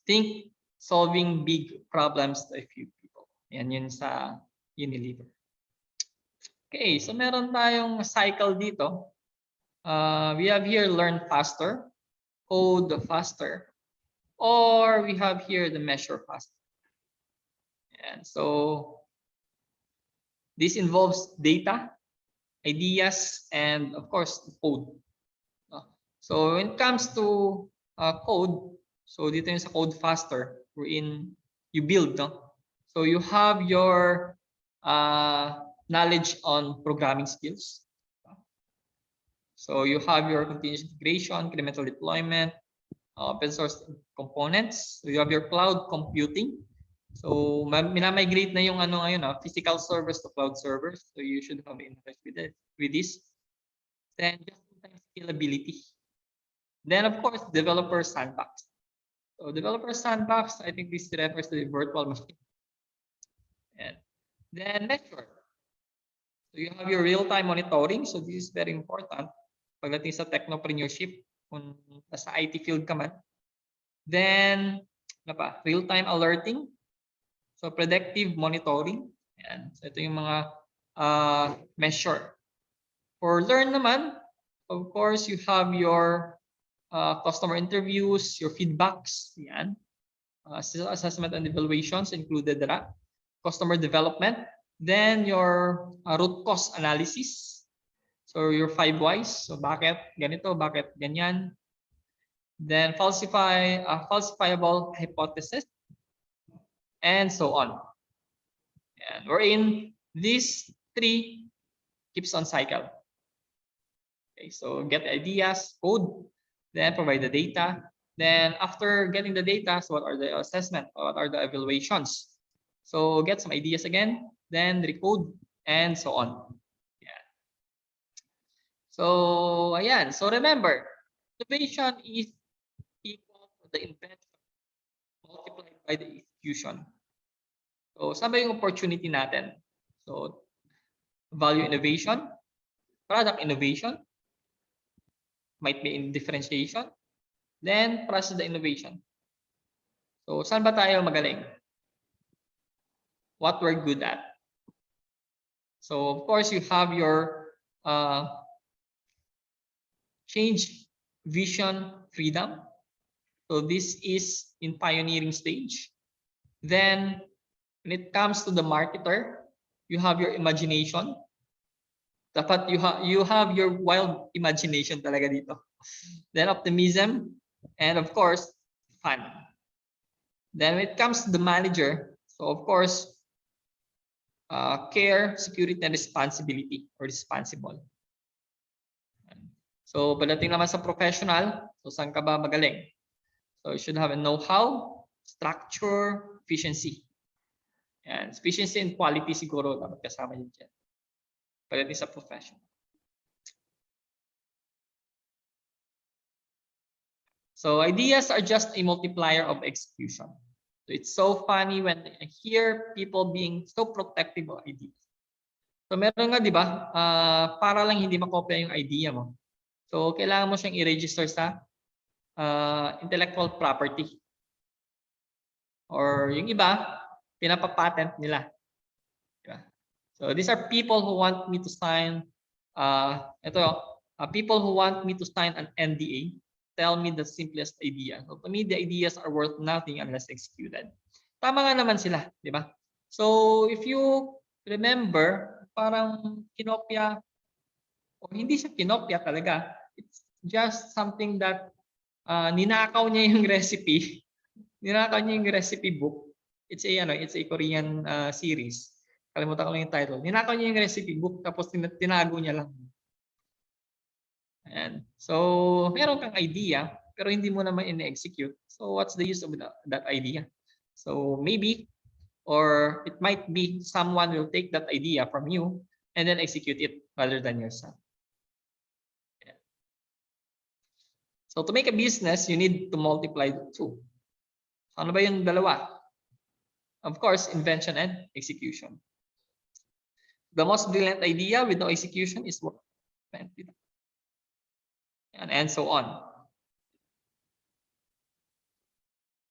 Think solving big problems to a few people. Yan yun sa Unilever. Okay, so meron tayong cycle dito. We have here learn faster, code faster, or we have here the measure faster. And so this involves data, ideas, and of course code. So when it comes to code, so dito yung sa code faster, wherein you build, no? So you have your knowledge on programming skills. So you have your continuous integration, incremental deployment, open source components. So you have your cloud computing. So minamigrate na yung physical servers to cloud servers. So you should have interest with this. Then just-in-time scalability. Then of course, developer sandbox. So developer sandbox, I think this refers to the virtual machine. And then measure. So you have your real-time monitoring. So this is very important. Pagdating sa technopreneurship, kung nasa IT field ka man. Then, real-time alerting. So predictive monitoring. Yan. So ito yung mga measure. For learn naman, of course, you have your customer interviews, your feedbacks. Yan. Assessment and evaluations included that. Customer development. Then your root cause analysis. So your 5 whys. So bakit ganito, bakit ganyan. Then falsifiable hypothesis. And so on. And we're in these 3 keeps on cycle. Okay, so get ideas, code, then provide the data. Then after getting the data, so what are the assessment? What are the evaluations? So get some ideas again, then recode, and so on. Yeah. So ayan. So remember, innovation is equal to the invention multiplied by the execution. So saan ba yung opportunity natin? So value innovation, product innovation, might be in differentiation, then process the innovation. So saan ba tayo magaling? What we're good at. So of course you have your change, vision, freedom. So this is in pioneering stage. Then when it comes to the marketer, you have your imagination. Dapat you have your wild imagination talaga dito. Then optimism, and of course, fun. Then when it comes to the manager, so of course, care, security, and responsibility or responsible. So pagdating naman sa professional, so saan ka ba magaling? So you should have a know-how, structure, efficiency. And efficiency and quality siguro dapat kasama yun dyan. Pagdating sa profession. So ideas are just a multiplier of execution. So it's so funny when I hear people being so protective of ideas. So meron nga, di ba, para lang hindi makopya yung idea mo. So kailangan mo siyang i-register sa intellectual property. Or yung iba, pinapapatent nila. Diba? So these are people who want me to sign, people who want me to sign an NDA, tell me the simplest idea. So to me, the ideas are worth nothing unless executed. Tama nga naman sila, di ba? So if you remember, parang kinopya, o hindi siya kinopya talaga, it's just something that ninakaw niya yung recipe. Ninakaw niya yung recipe book. It's a Korean series. Kalimutan ko lang yung title. Ninakaw niya yung recipe book tapos tinago niya lang. And so meron kang idea pero hindi mo naman in-execute. So what's the use of that idea? So maybe or it might be someone will take that idea from you and then execute it rather than yourself. So to make a business, you need to multiply the two. Ano ba yung dalawa? Of course, invention and execution. The most brilliant idea with no execution is what? And so on.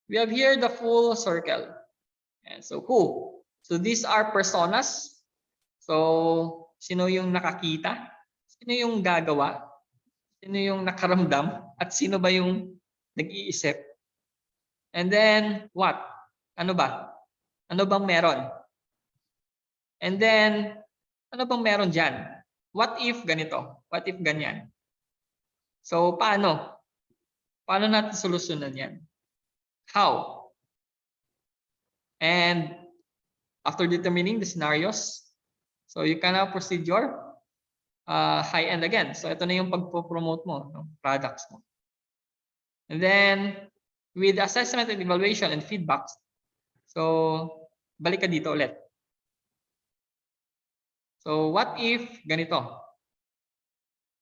We have here the full circle. And so who? So these are personas. So sino yung nakakita? Sino yung gagawa? Sino yung nakaramdam? At sino ba yung nag-iisip? And then what? Ano ba? Ano bang meron? And then ano bang meron dyan? What if ganito? What if ganyan? So paano? Paano natin solusyonan yan? How? And after determining the scenarios, so you can now proceed your high end again. So ito na yung pagpo-promote mo, no? Products mo. And then with assessment and evaluation and feedbacks, so balik ka dito ulit. So what if ganito?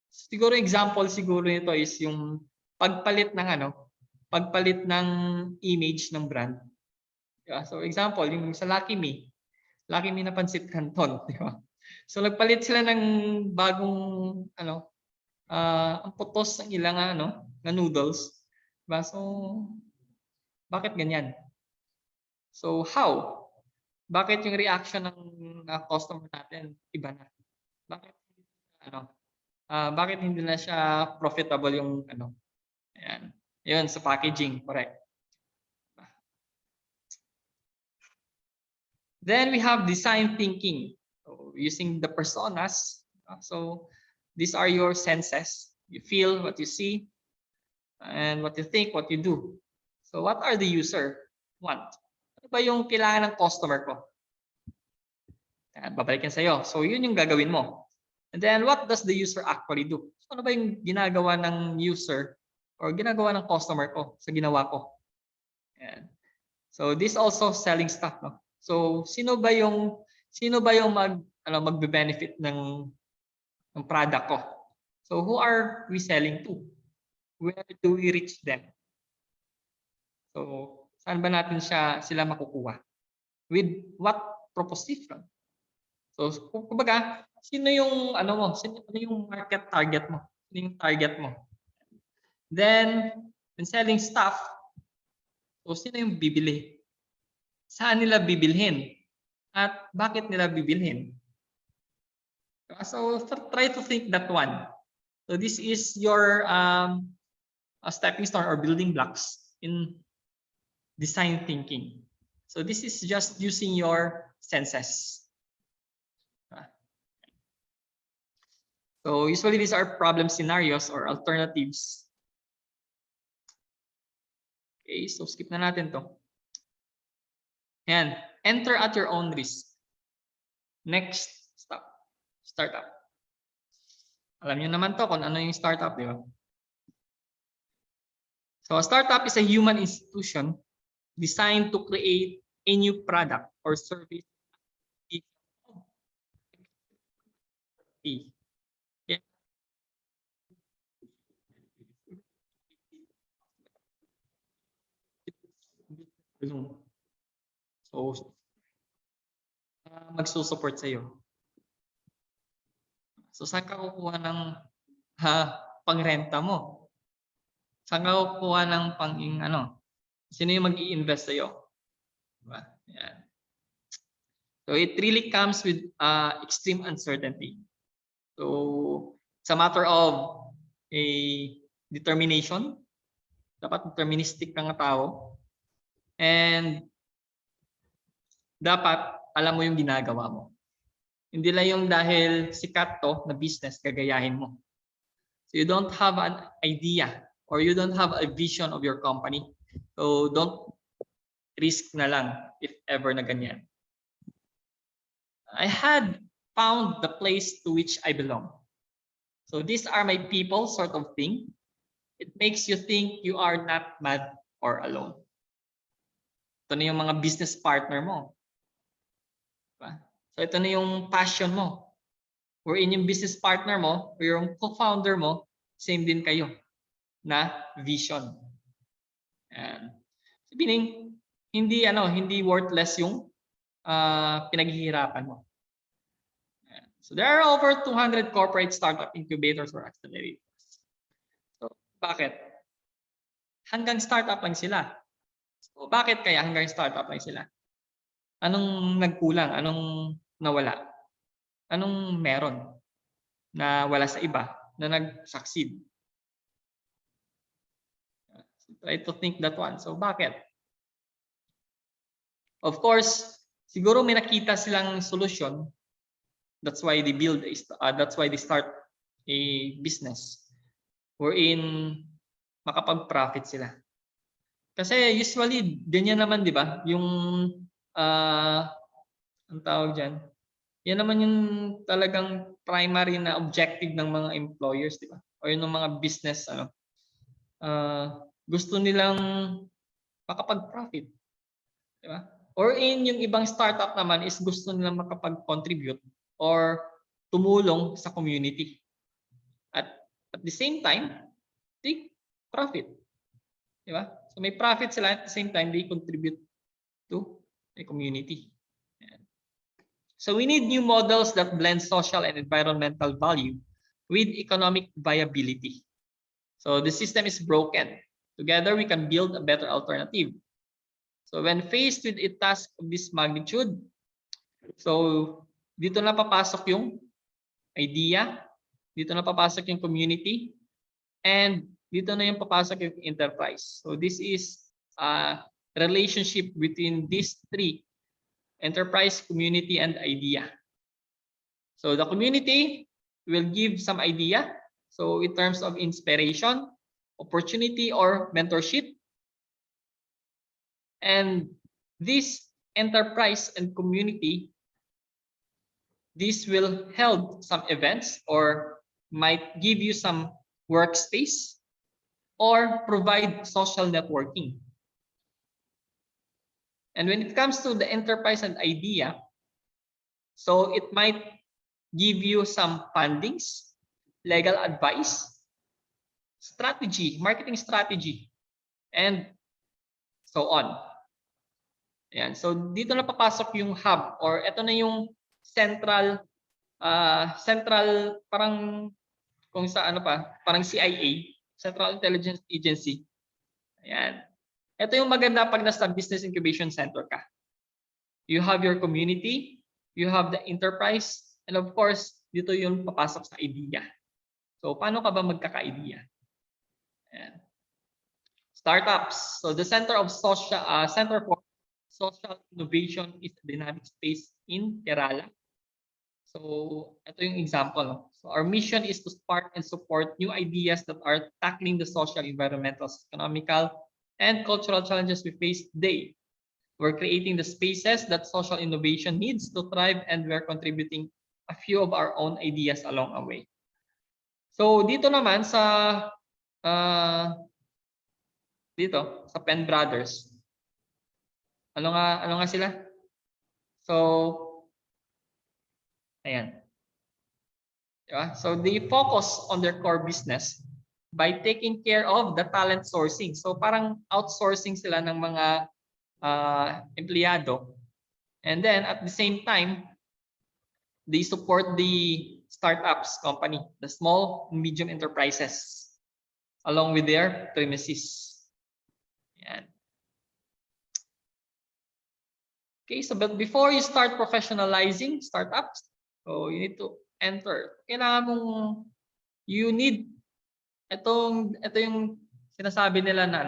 Siguro example siguro nito is yung pagpalit ng pagpalit ng image ng brand. Diba? So example, yung sa Lucky Me na Pancit Canton, di ba? So nagpalit sila ng bagong ang putos ng ilang na noodles, diba? So bakit ganyan? So how? Bakit yung reaction ng customer natin iba na? Bakit bakit hindi na siya profitable yung ayan. Yun sa packaging, correct. Then we have design thinking. So using the personas. So these are your senses. You feel what you see and what you think, what you do. So what are the user want? Ano ba yung kailangan ng customer ko? Babalikan sa'yo. So yun yung gagawin mo. And then what does the user actually do? So ano ba yung ginagawa ng user or ginagawa ng customer ko sa ginawa ko? Ayan. So this also selling stuff, no? So sino ba yung magbe-benefit ng product ko? So who are we selling to? Where do we reach them? So saan ba natin sila makukuha? With what proposition? So kumbaga, sino yung sino yung market target mo? Sino yung target mo? Then when selling stuff, so sino yung bibili? Saan nila bibilhin? At bakit nila bibilhin? So try to think that one. So this is your a stepping stone or building blocks in design thinking. So this is just using your senses. So usually these are problem scenarios or alternatives. Okay, so skip na natin to. And enter at your own risk. Next step, startup. Alam niyo naman to kung ano yung startup, di ba? So a startup is a human institution designed to create a new product or service. So magsusupport sa iyo. So saan ka kukuha ng pangrenta mo? Saan ka kukuha ng sino yung mag-i-invest sa iyo? Diba? Yan. So it really comes with extreme uncertainty. So it's a matter of a determination. Dapat deterministic kang tao. And dapat alam mo yung ginagawa mo. Hindi lang yung dahil sikat to na business, gagayahin mo. So you don't have an idea or you don't have a vision of your company. So don't risk na lang if ever na ganyan. I had found the place to which I belong. So these are my people sort of thing. It makes you think you are not mad or alone. Ito na yung mga business partner mo. Diba? So ito na yung passion mo. Wherein yung business partner mo, or yung co-founder mo, same din kayo. na vision. Yan. Meaning, hindi worthless yung pinaghihirapan mo. Yan. So there are over 200 corporate startup incubators or accelerators. So bakit? Hanggang startup lang sila. So bakit kaya hanggang startup lang sila? Anong nagkulang? Anong nawala? Anong meron na wala sa iba na nag-succeed? Try to think that one. So bakit? Of course, siguro may nakita silang solution. That's why they that's why they start a business wherein makapag-profit sila. Kasi usually ganyan naman, 'di ba? Yung ang tawag diyan. Yan naman yung talagang primary na objective ng mga employers, 'di ba? O yung mga business gusto nilang makapag-profit, di ba? Or yung ibang startup naman is gusto nilang makapag-contribute or tumulong sa community. At the same time, they profit. Di ba? So may profit sila, at the same time they contribute to a community. So we need new models that blend social and environmental value with economic viability. So the system is broken. Together, we can build a better alternative. So when faced with a task of this magnitude, so dito na papasok yung idea, dito na papasok yung community, and dito na yung papasok yung enterprise. So this is a relationship between these three: enterprise, community, and idea. So the community will give some idea. So in terms of inspiration, opportunity, or mentorship. And this enterprise and community, this will held some events or might give you some workspace or provide social networking. And when it comes to the enterprise and idea, so it might give you some fundings, legal advice, strategy, marketing strategy, and so on. Ayan. So dito na papasok yung hub, or ito na yung central parang kung sa parang CIA, Central Intelligence Agency. Ayan. Ito yung maganda pag nasa business incubation center ka. You have your community, you have the enterprise, and of course, dito yung papasok sa idea. So paano ka ba magkaka-idea? Ayan. Startups. So the Center for Social Innovation is a dynamic space in Kerala. So ito yung example. So our mission is to spark and support new ideas that are tackling the social, environmental, economical, and cultural challenges we face today. We're creating the spaces that social innovation needs to thrive, and we're contributing a few of our own ideas along the way. So dito naman sa Penn Brothers. Ano nga sila? So ayan. Diba? So they focus on their core business by taking care of the talent sourcing. So parang outsourcing sila ng mga empleyado. And then at the same time, they support the startups company, the small and medium enterprises, along with their premises. Yan. Okay, so but before you start professionalizing startups, so you need to enter. Kailangan mong ito yung sinasabi nila na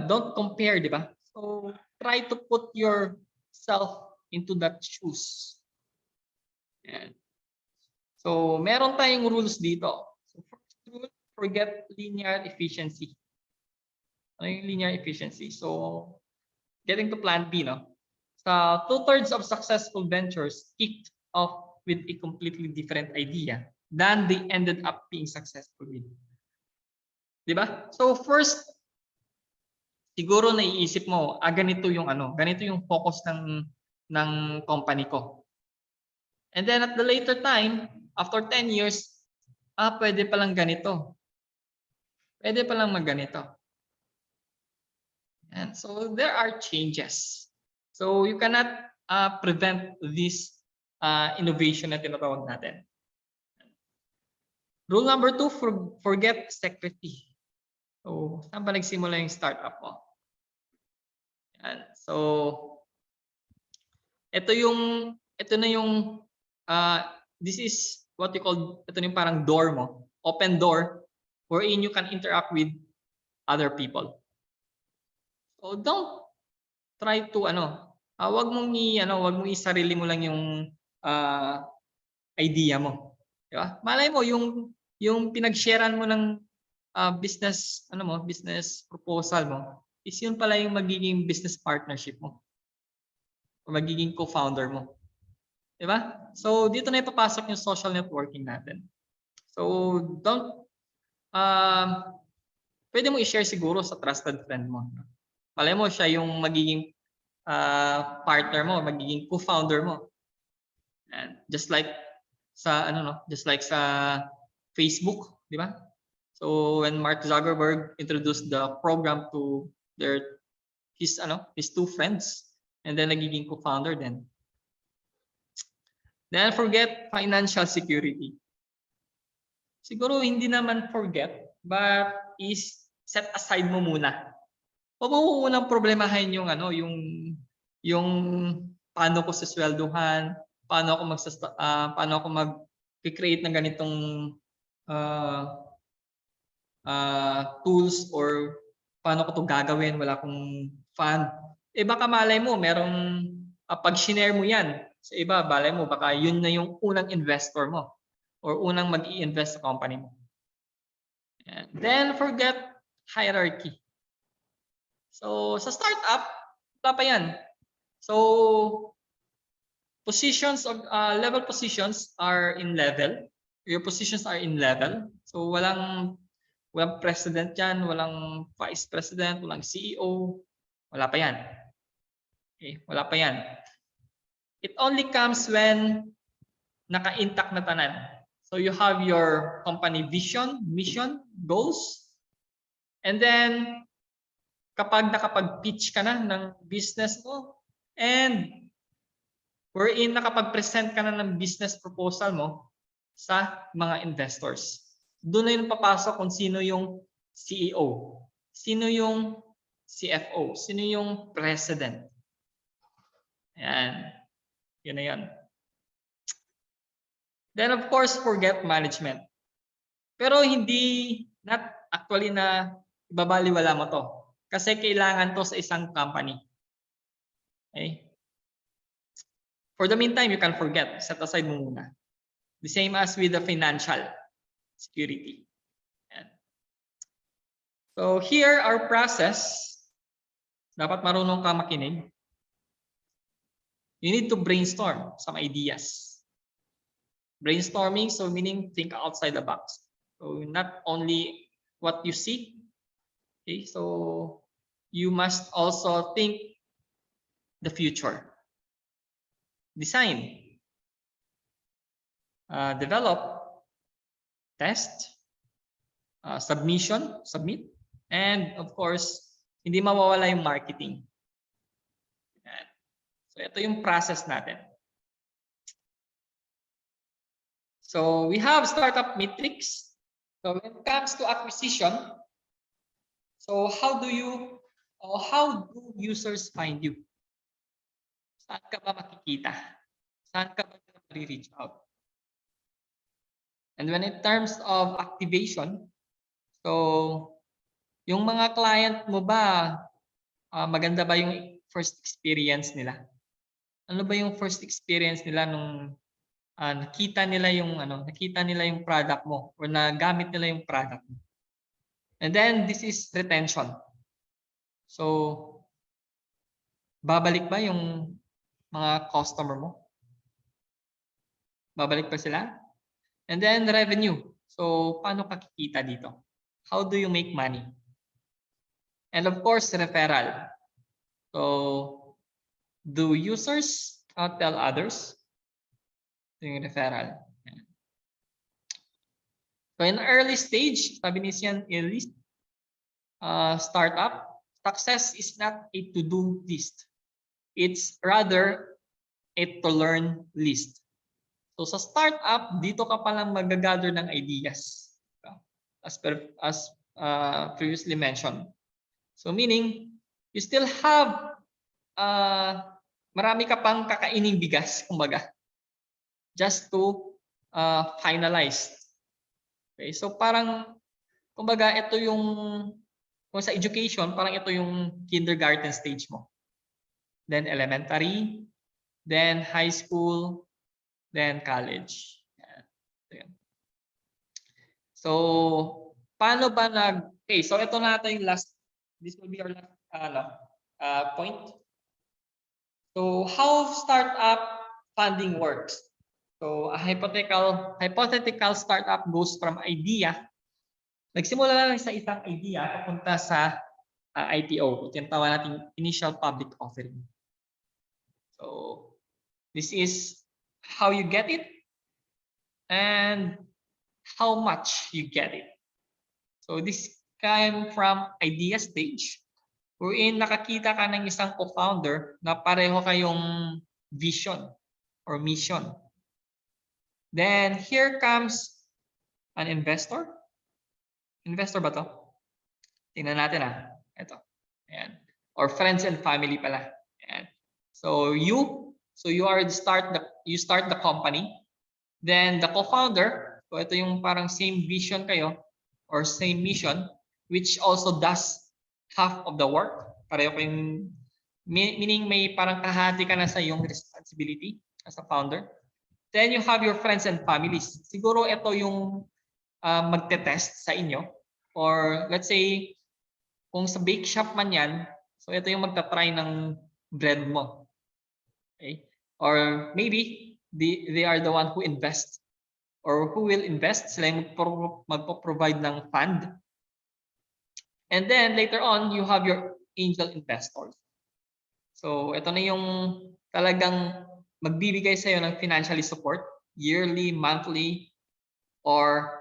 don't compare, di ba? So try to put yourself into that shoes. Yan. So meron tayong rules dito. So first rule, forget linear efficiency. Ano yung linear efficiency? So getting to plan B, no? So 2/3 of successful ventures kicked off with a completely different idea than they ended up being successful with. Diba? So first, siguro naiisip mo, ganito yung focus ng company ko. And then at the later time, after 10 years, pwede palang ganito. Pwede palang magganito. And so there are changes. So you cannot prevent this innovation na tinatawag natin. Rule number 2, forget secrecy. So saan ba nagsimula yung startup mo? Yan. So ito na yung this is what you call, ito na yung parang door mo, open door wherein you can interact with other people. So don't try to wag mong isarili mo lang yung idea mo, di ba? Malay mo yung pinag-sharean mo ng business business proposal mo is yun pala yung magiging business partnership mo o magiging co-founder mo, di ba? So dito na ipapasok yung social networking natin. So don't pwede mo i-share siguro sa trusted friend mo. Malay mo siya yung magiging partner mo, magiging co-founder mo. And just like sa Facebook, di ba? So when Mark Zuckerberg introduced the program to his two friends, and then nagiging co-founder then. Then forget financial security. Siguro hindi naman forget, but is set aside mo muna. Huwag mo unang problemahin yung paano ko saswelduhan, paano ako mag-create ng ganitong tools, or paano ko to gagawin, wala akong fund. Baka malay mo merong pag shinare mo yan sa iba, malay mo baka yun na yung unang investor mo or unang mag-i-invest sa company mo. And then forget hierarchy. So sa startup, wala pa yan. So positions of level positions are in level. Your positions are in level. So walang president yan, walang vice president, walang CEO. Wala pa yan. Okay, wala pa yan. It only comes when naka-intact na tanan. So you have your company vision, mission, goals, and then kapag nakapag-pitch ka na ng business mo and wherein nakapag-present ka na ng business proposal mo sa mga investors, doon na yung papasok kung sino yung CEO, sino yung CFO, sino yung president. Ayan. Yun na yun. Then of course, forget management. Pero not actually na ibabaliwala mo to. Kasi kailangan to sa isang company. Okay? For the meantime, you can forget. Set aside mo muna. The same as with the financial security. Ayan. So here, our process, dapat marunong ka makinig. You need to brainstorm some ideas. Brainstorming, so meaning think outside the box. So not only what you see, okay, so you must also think the future. Design, develop, test, submit, and of course, hindi mawawala yung marketing. So ito yung process natin. So we have startup metrics. So when it comes to acquisition, so how do users find you? Saan ka ba makikita? Saan ka ba reach out? And when in terms of activation, so yung mga client mo ba, maganda ba yung first experience nila? Ano ba yung first experience nila nung nakita nila yung product mo or nagamit nila yung product mo? And then this is retention. So babalik ba yung mga customer mo? Babalik pa sila? And then revenue. So paano ka kikita dito? How do you make money? And of course, referral. So do users tell others? Yung referral. So in early stage, sabi ni Sian, startup, success is not a to-do list. It's rather a to-learn list. So sa startup, dito ka palang mag-gather ng ideas. As previously mentioned. So meaning, you still have marami ka pang kakaining bigas, kumbaga, just to finalize. Okay, so parang, kumbaga, ito yung, kung sa education, parang ito yung kindergarten stage mo. Then elementary, then high school, then college. Yan. So, paano ba okay, so ito na yung last, this will be our last point. So, how startup funding works. So, a hypothetical startup goes from idea, nagsimula lang sa isang idea, papunta sa IPO, ito yung tawag natin initial public offering. So, this is how you get it and how much you get it. So this came from idea stage wherein nakakita ka ng isang co-founder na pareho kayong vision or mission. Then here comes an investor. Investor ba to? Tingnan natin Ito. Ayan. Or friends and family pala. Ayan. So you start the company. Then the co-founder, so ito yung parang same vision kayo or same mission, which also does half of the work. Pareho kayong, meaning may parang kahati ka na sa iyong responsibility as a founder. Then you have your friends and families. Siguro ito yung magte-test sa inyo. Or let's say, kung sa bake shop man yan, so ito yung magta-try ng bread mo. Okay? Or maybe, they are the one who invest or who will invest. Sila yung magpo-provide ng fund. And then later on, you have your angel investors. So ito na yung talagang magbibigay sa iyo ng financially support, yearly, monthly, or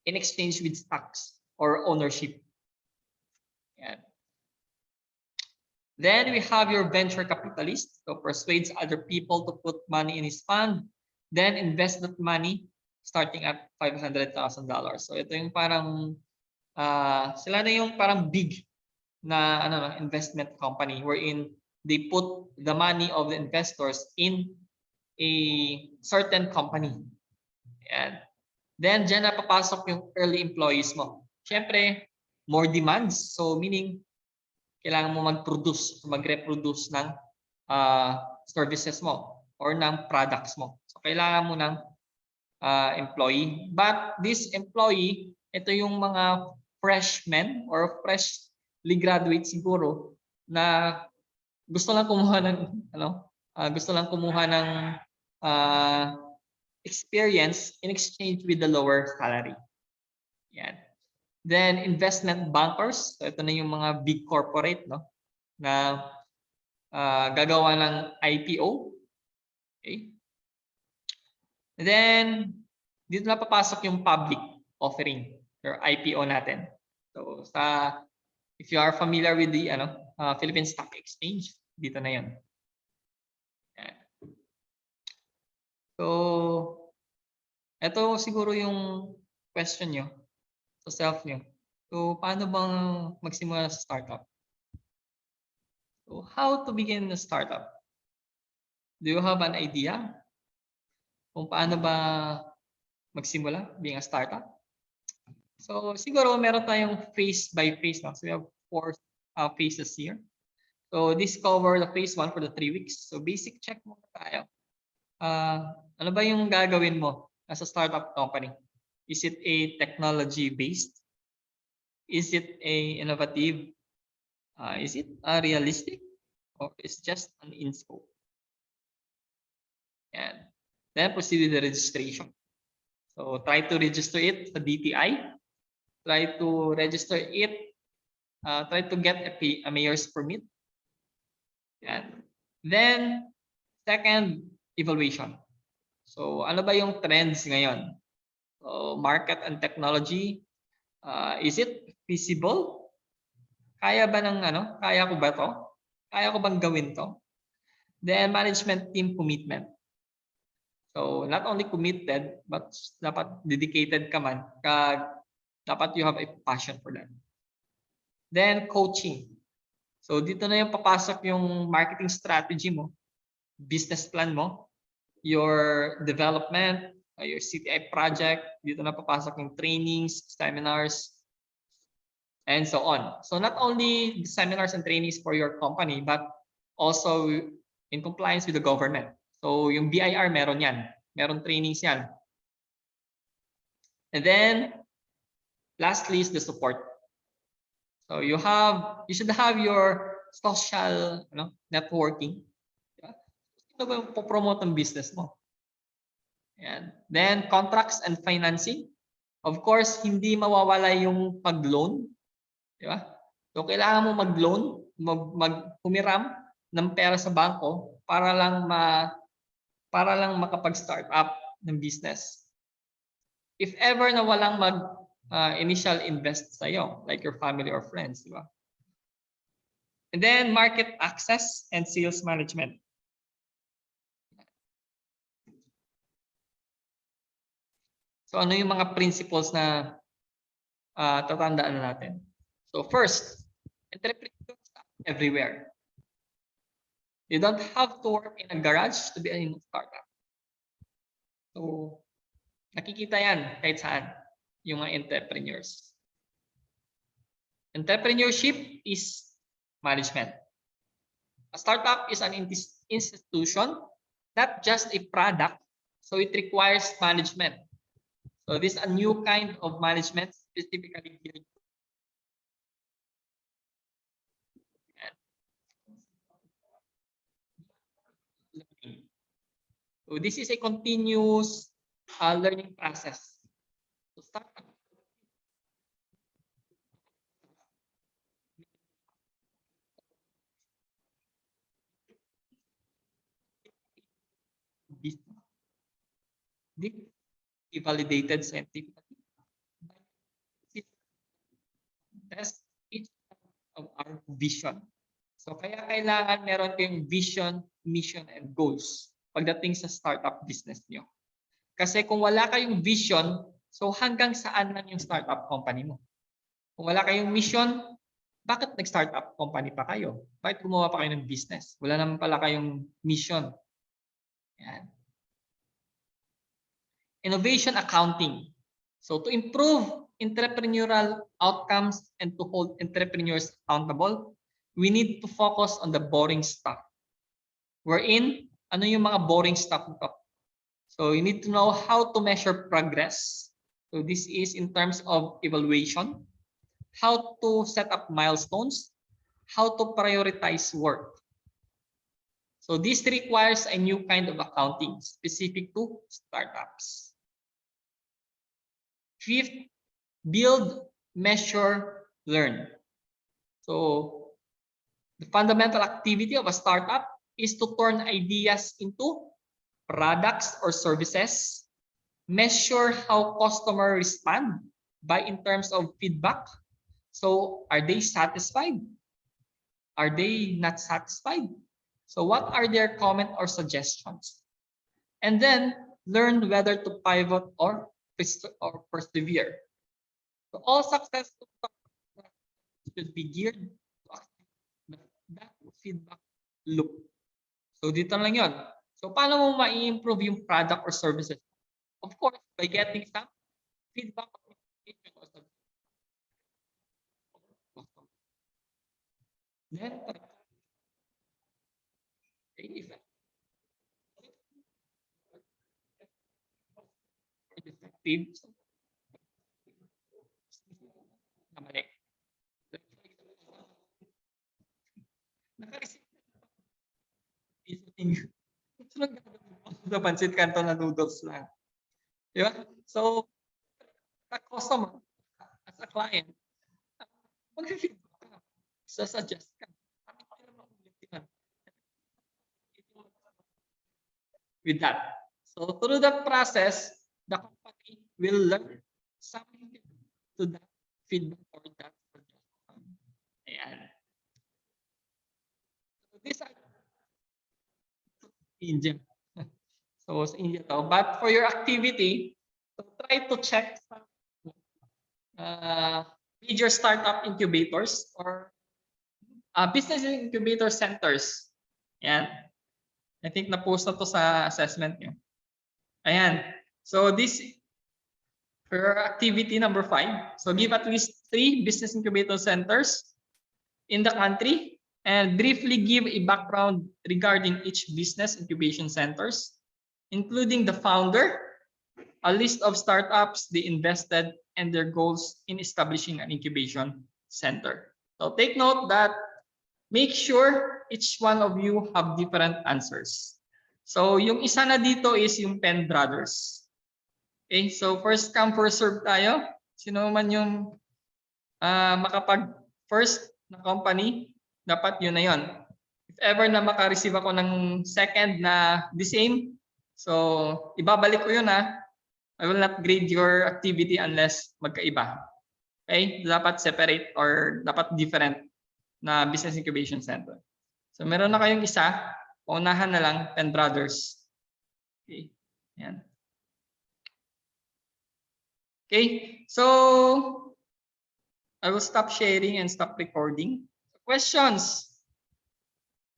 in exchange with stocks or ownership. Yan. Then we have your venture capitalist, so persuades other people to put money in his fund, then invest that money starting at $500,000. So ito yung parang sila na yung parang big na investment company wherein they put the money of the investors in a certain company. And then diyan na papasok yung early employees mo. Siyempre, more demands, so meaning kailangan mo mag-produce, mag-reproduce ng services mo or ng products mo. So, kailangan mo ng employee. But this employee, ito yung mga freshmen or freshly graduate siguro na gusto lang kumuha ng experience in exchange with the lower salary. Yan. Then investment bankers, so ito na yung mga big corporate na gagawa ng IPO. Okay. And then dito na papasok yung public offering or IPO natin. So if you are familiar with the Philippine Stock Exchange, dito na 'yon. Yan. So ito siguro yung question nyo sa self nyo. So, paano bang magsimula sa startup? So, how to begin a startup? Do you have an idea kung paano ba magsimula being a startup? So, siguro meron tayong phase by phase. So, we have 4 phases here. So, this cover the phase 1 for the 3 weeks. So, basic check muna tayo. Ano ba yung gagawin mo as a startup company? Is it a technology-based? Is it a innovative? Is it realistic? Or is just an in-scope? And then proceed with the registration. So try to register it sa DTI. Try to register it. Try to get a mayor's permit. And then second, evaluation. So ano ba yung trends ngayon? So market and technology, Is it feasible? Kaya ba ng kaya ko ba to? Kaya ko bang gawin to? Then management team commitment. So not only committed, but dapat dedicated ka man. Dapat you have a passion for that. Then coaching. So dito na yung papasok yung marketing strategy mo, business plan mo, your development, your CTI project. Dito na papasok yung trainings, seminars, and so on. So not only the seminars and trainings for your company, but also in compliance with the government. So yung BIR meron yan. Meron trainings yan. And then, lastly is the support. So you should have your social networking. Diba? Ito ba yung promote ng business mo? And then contracts and financing. Of course, hindi mawawala yung pag-loan. Diba? So kailangan mo mag-loan, humiram ng pera sa bangko para lang makapag-start up ng business. If ever na walang initial invest sa iyo, like your family or friends, di ba? And then market access and sales management. So ano yung mga principles na tatandaan natin? So first, entrepreneurs are everywhere. You don't have to work in a garage to be a startup. So nakikita yan kahit saan yung mga entrepreneurs. Entrepreneurship is management. A startup is an institution, not just a product, so it requires management. So this is a new kind of management specifically geared. So this is a continuous learning process. So startup validated scientifically. Test each of our vision. So kaya kailangan meron kayong vision, mission, and goals pagdating sa startup business nyo. Kasi kung wala kayong vision, so hanggang saan lang yung startup company mo? Kung wala kayong mission, bakit nag-startup company pa kayo? Bakit gumawa pa kayo ng business? Wala naman pala kayong mission. Yan. Innovation accounting. So to improve entrepreneurial outcomes and to hold entrepreneurs accountable, we need to focus on the boring stuff. Wherein, ano yung mga boring stuff nito? So you need to know how to measure progress. So this is in terms of evaluation, how to set up milestones, how to prioritize work. So this requires a new kind of accounting specific to startups. Fifth, build, measure, learn. So the fundamental activity of a startup is to turn ideas into products or services, measure how customers respond by in terms of feedback. So are they satisfied? Are they not satisfied? So what are their comments or suggestions? And then learn whether to pivot or persevere. So all successful should be geared to that feedback loop. So dito lang yun. So paano mo ma-improve yung product or services? Of course, by getting some feedback or information. Then, effective. Sa pancit canton na noodles lang. Di ba? So, the customer, as a client, mag-feedback ka. Suggest ka. With that. So, through that process, the company will learn something to that feedback or that. Ayan. So these are India. So sa India to. But for your activity, so try to check some major startup incubators or business incubator centers. Ayan. I think na-post na to sa assessment nyo. Ayan. So this for activity number 5. So give at least 3 business incubator centers in the country and briefly give a background regarding each business incubation centers, including the founder, a list of startups they invested, and their goals in establishing an incubation center. So take note that make sure each one of you have different answers. So yung isa na dito is yung Penn Brothers. Okay, so first come first serve tayo. Sino man yung makapag first na company, dapat yun na yun. If ever na maka-receive ako ng second na the same, so ibabalik ko yun ha. I will not grade your activity unless magkaiba. Okay, dapat separate or dapat different na business incubation center. So meron na kayong isa, paunahan na lang, Penn Brothers. Okay, yan. Okay, so I will stop sharing and stop recording. Questions?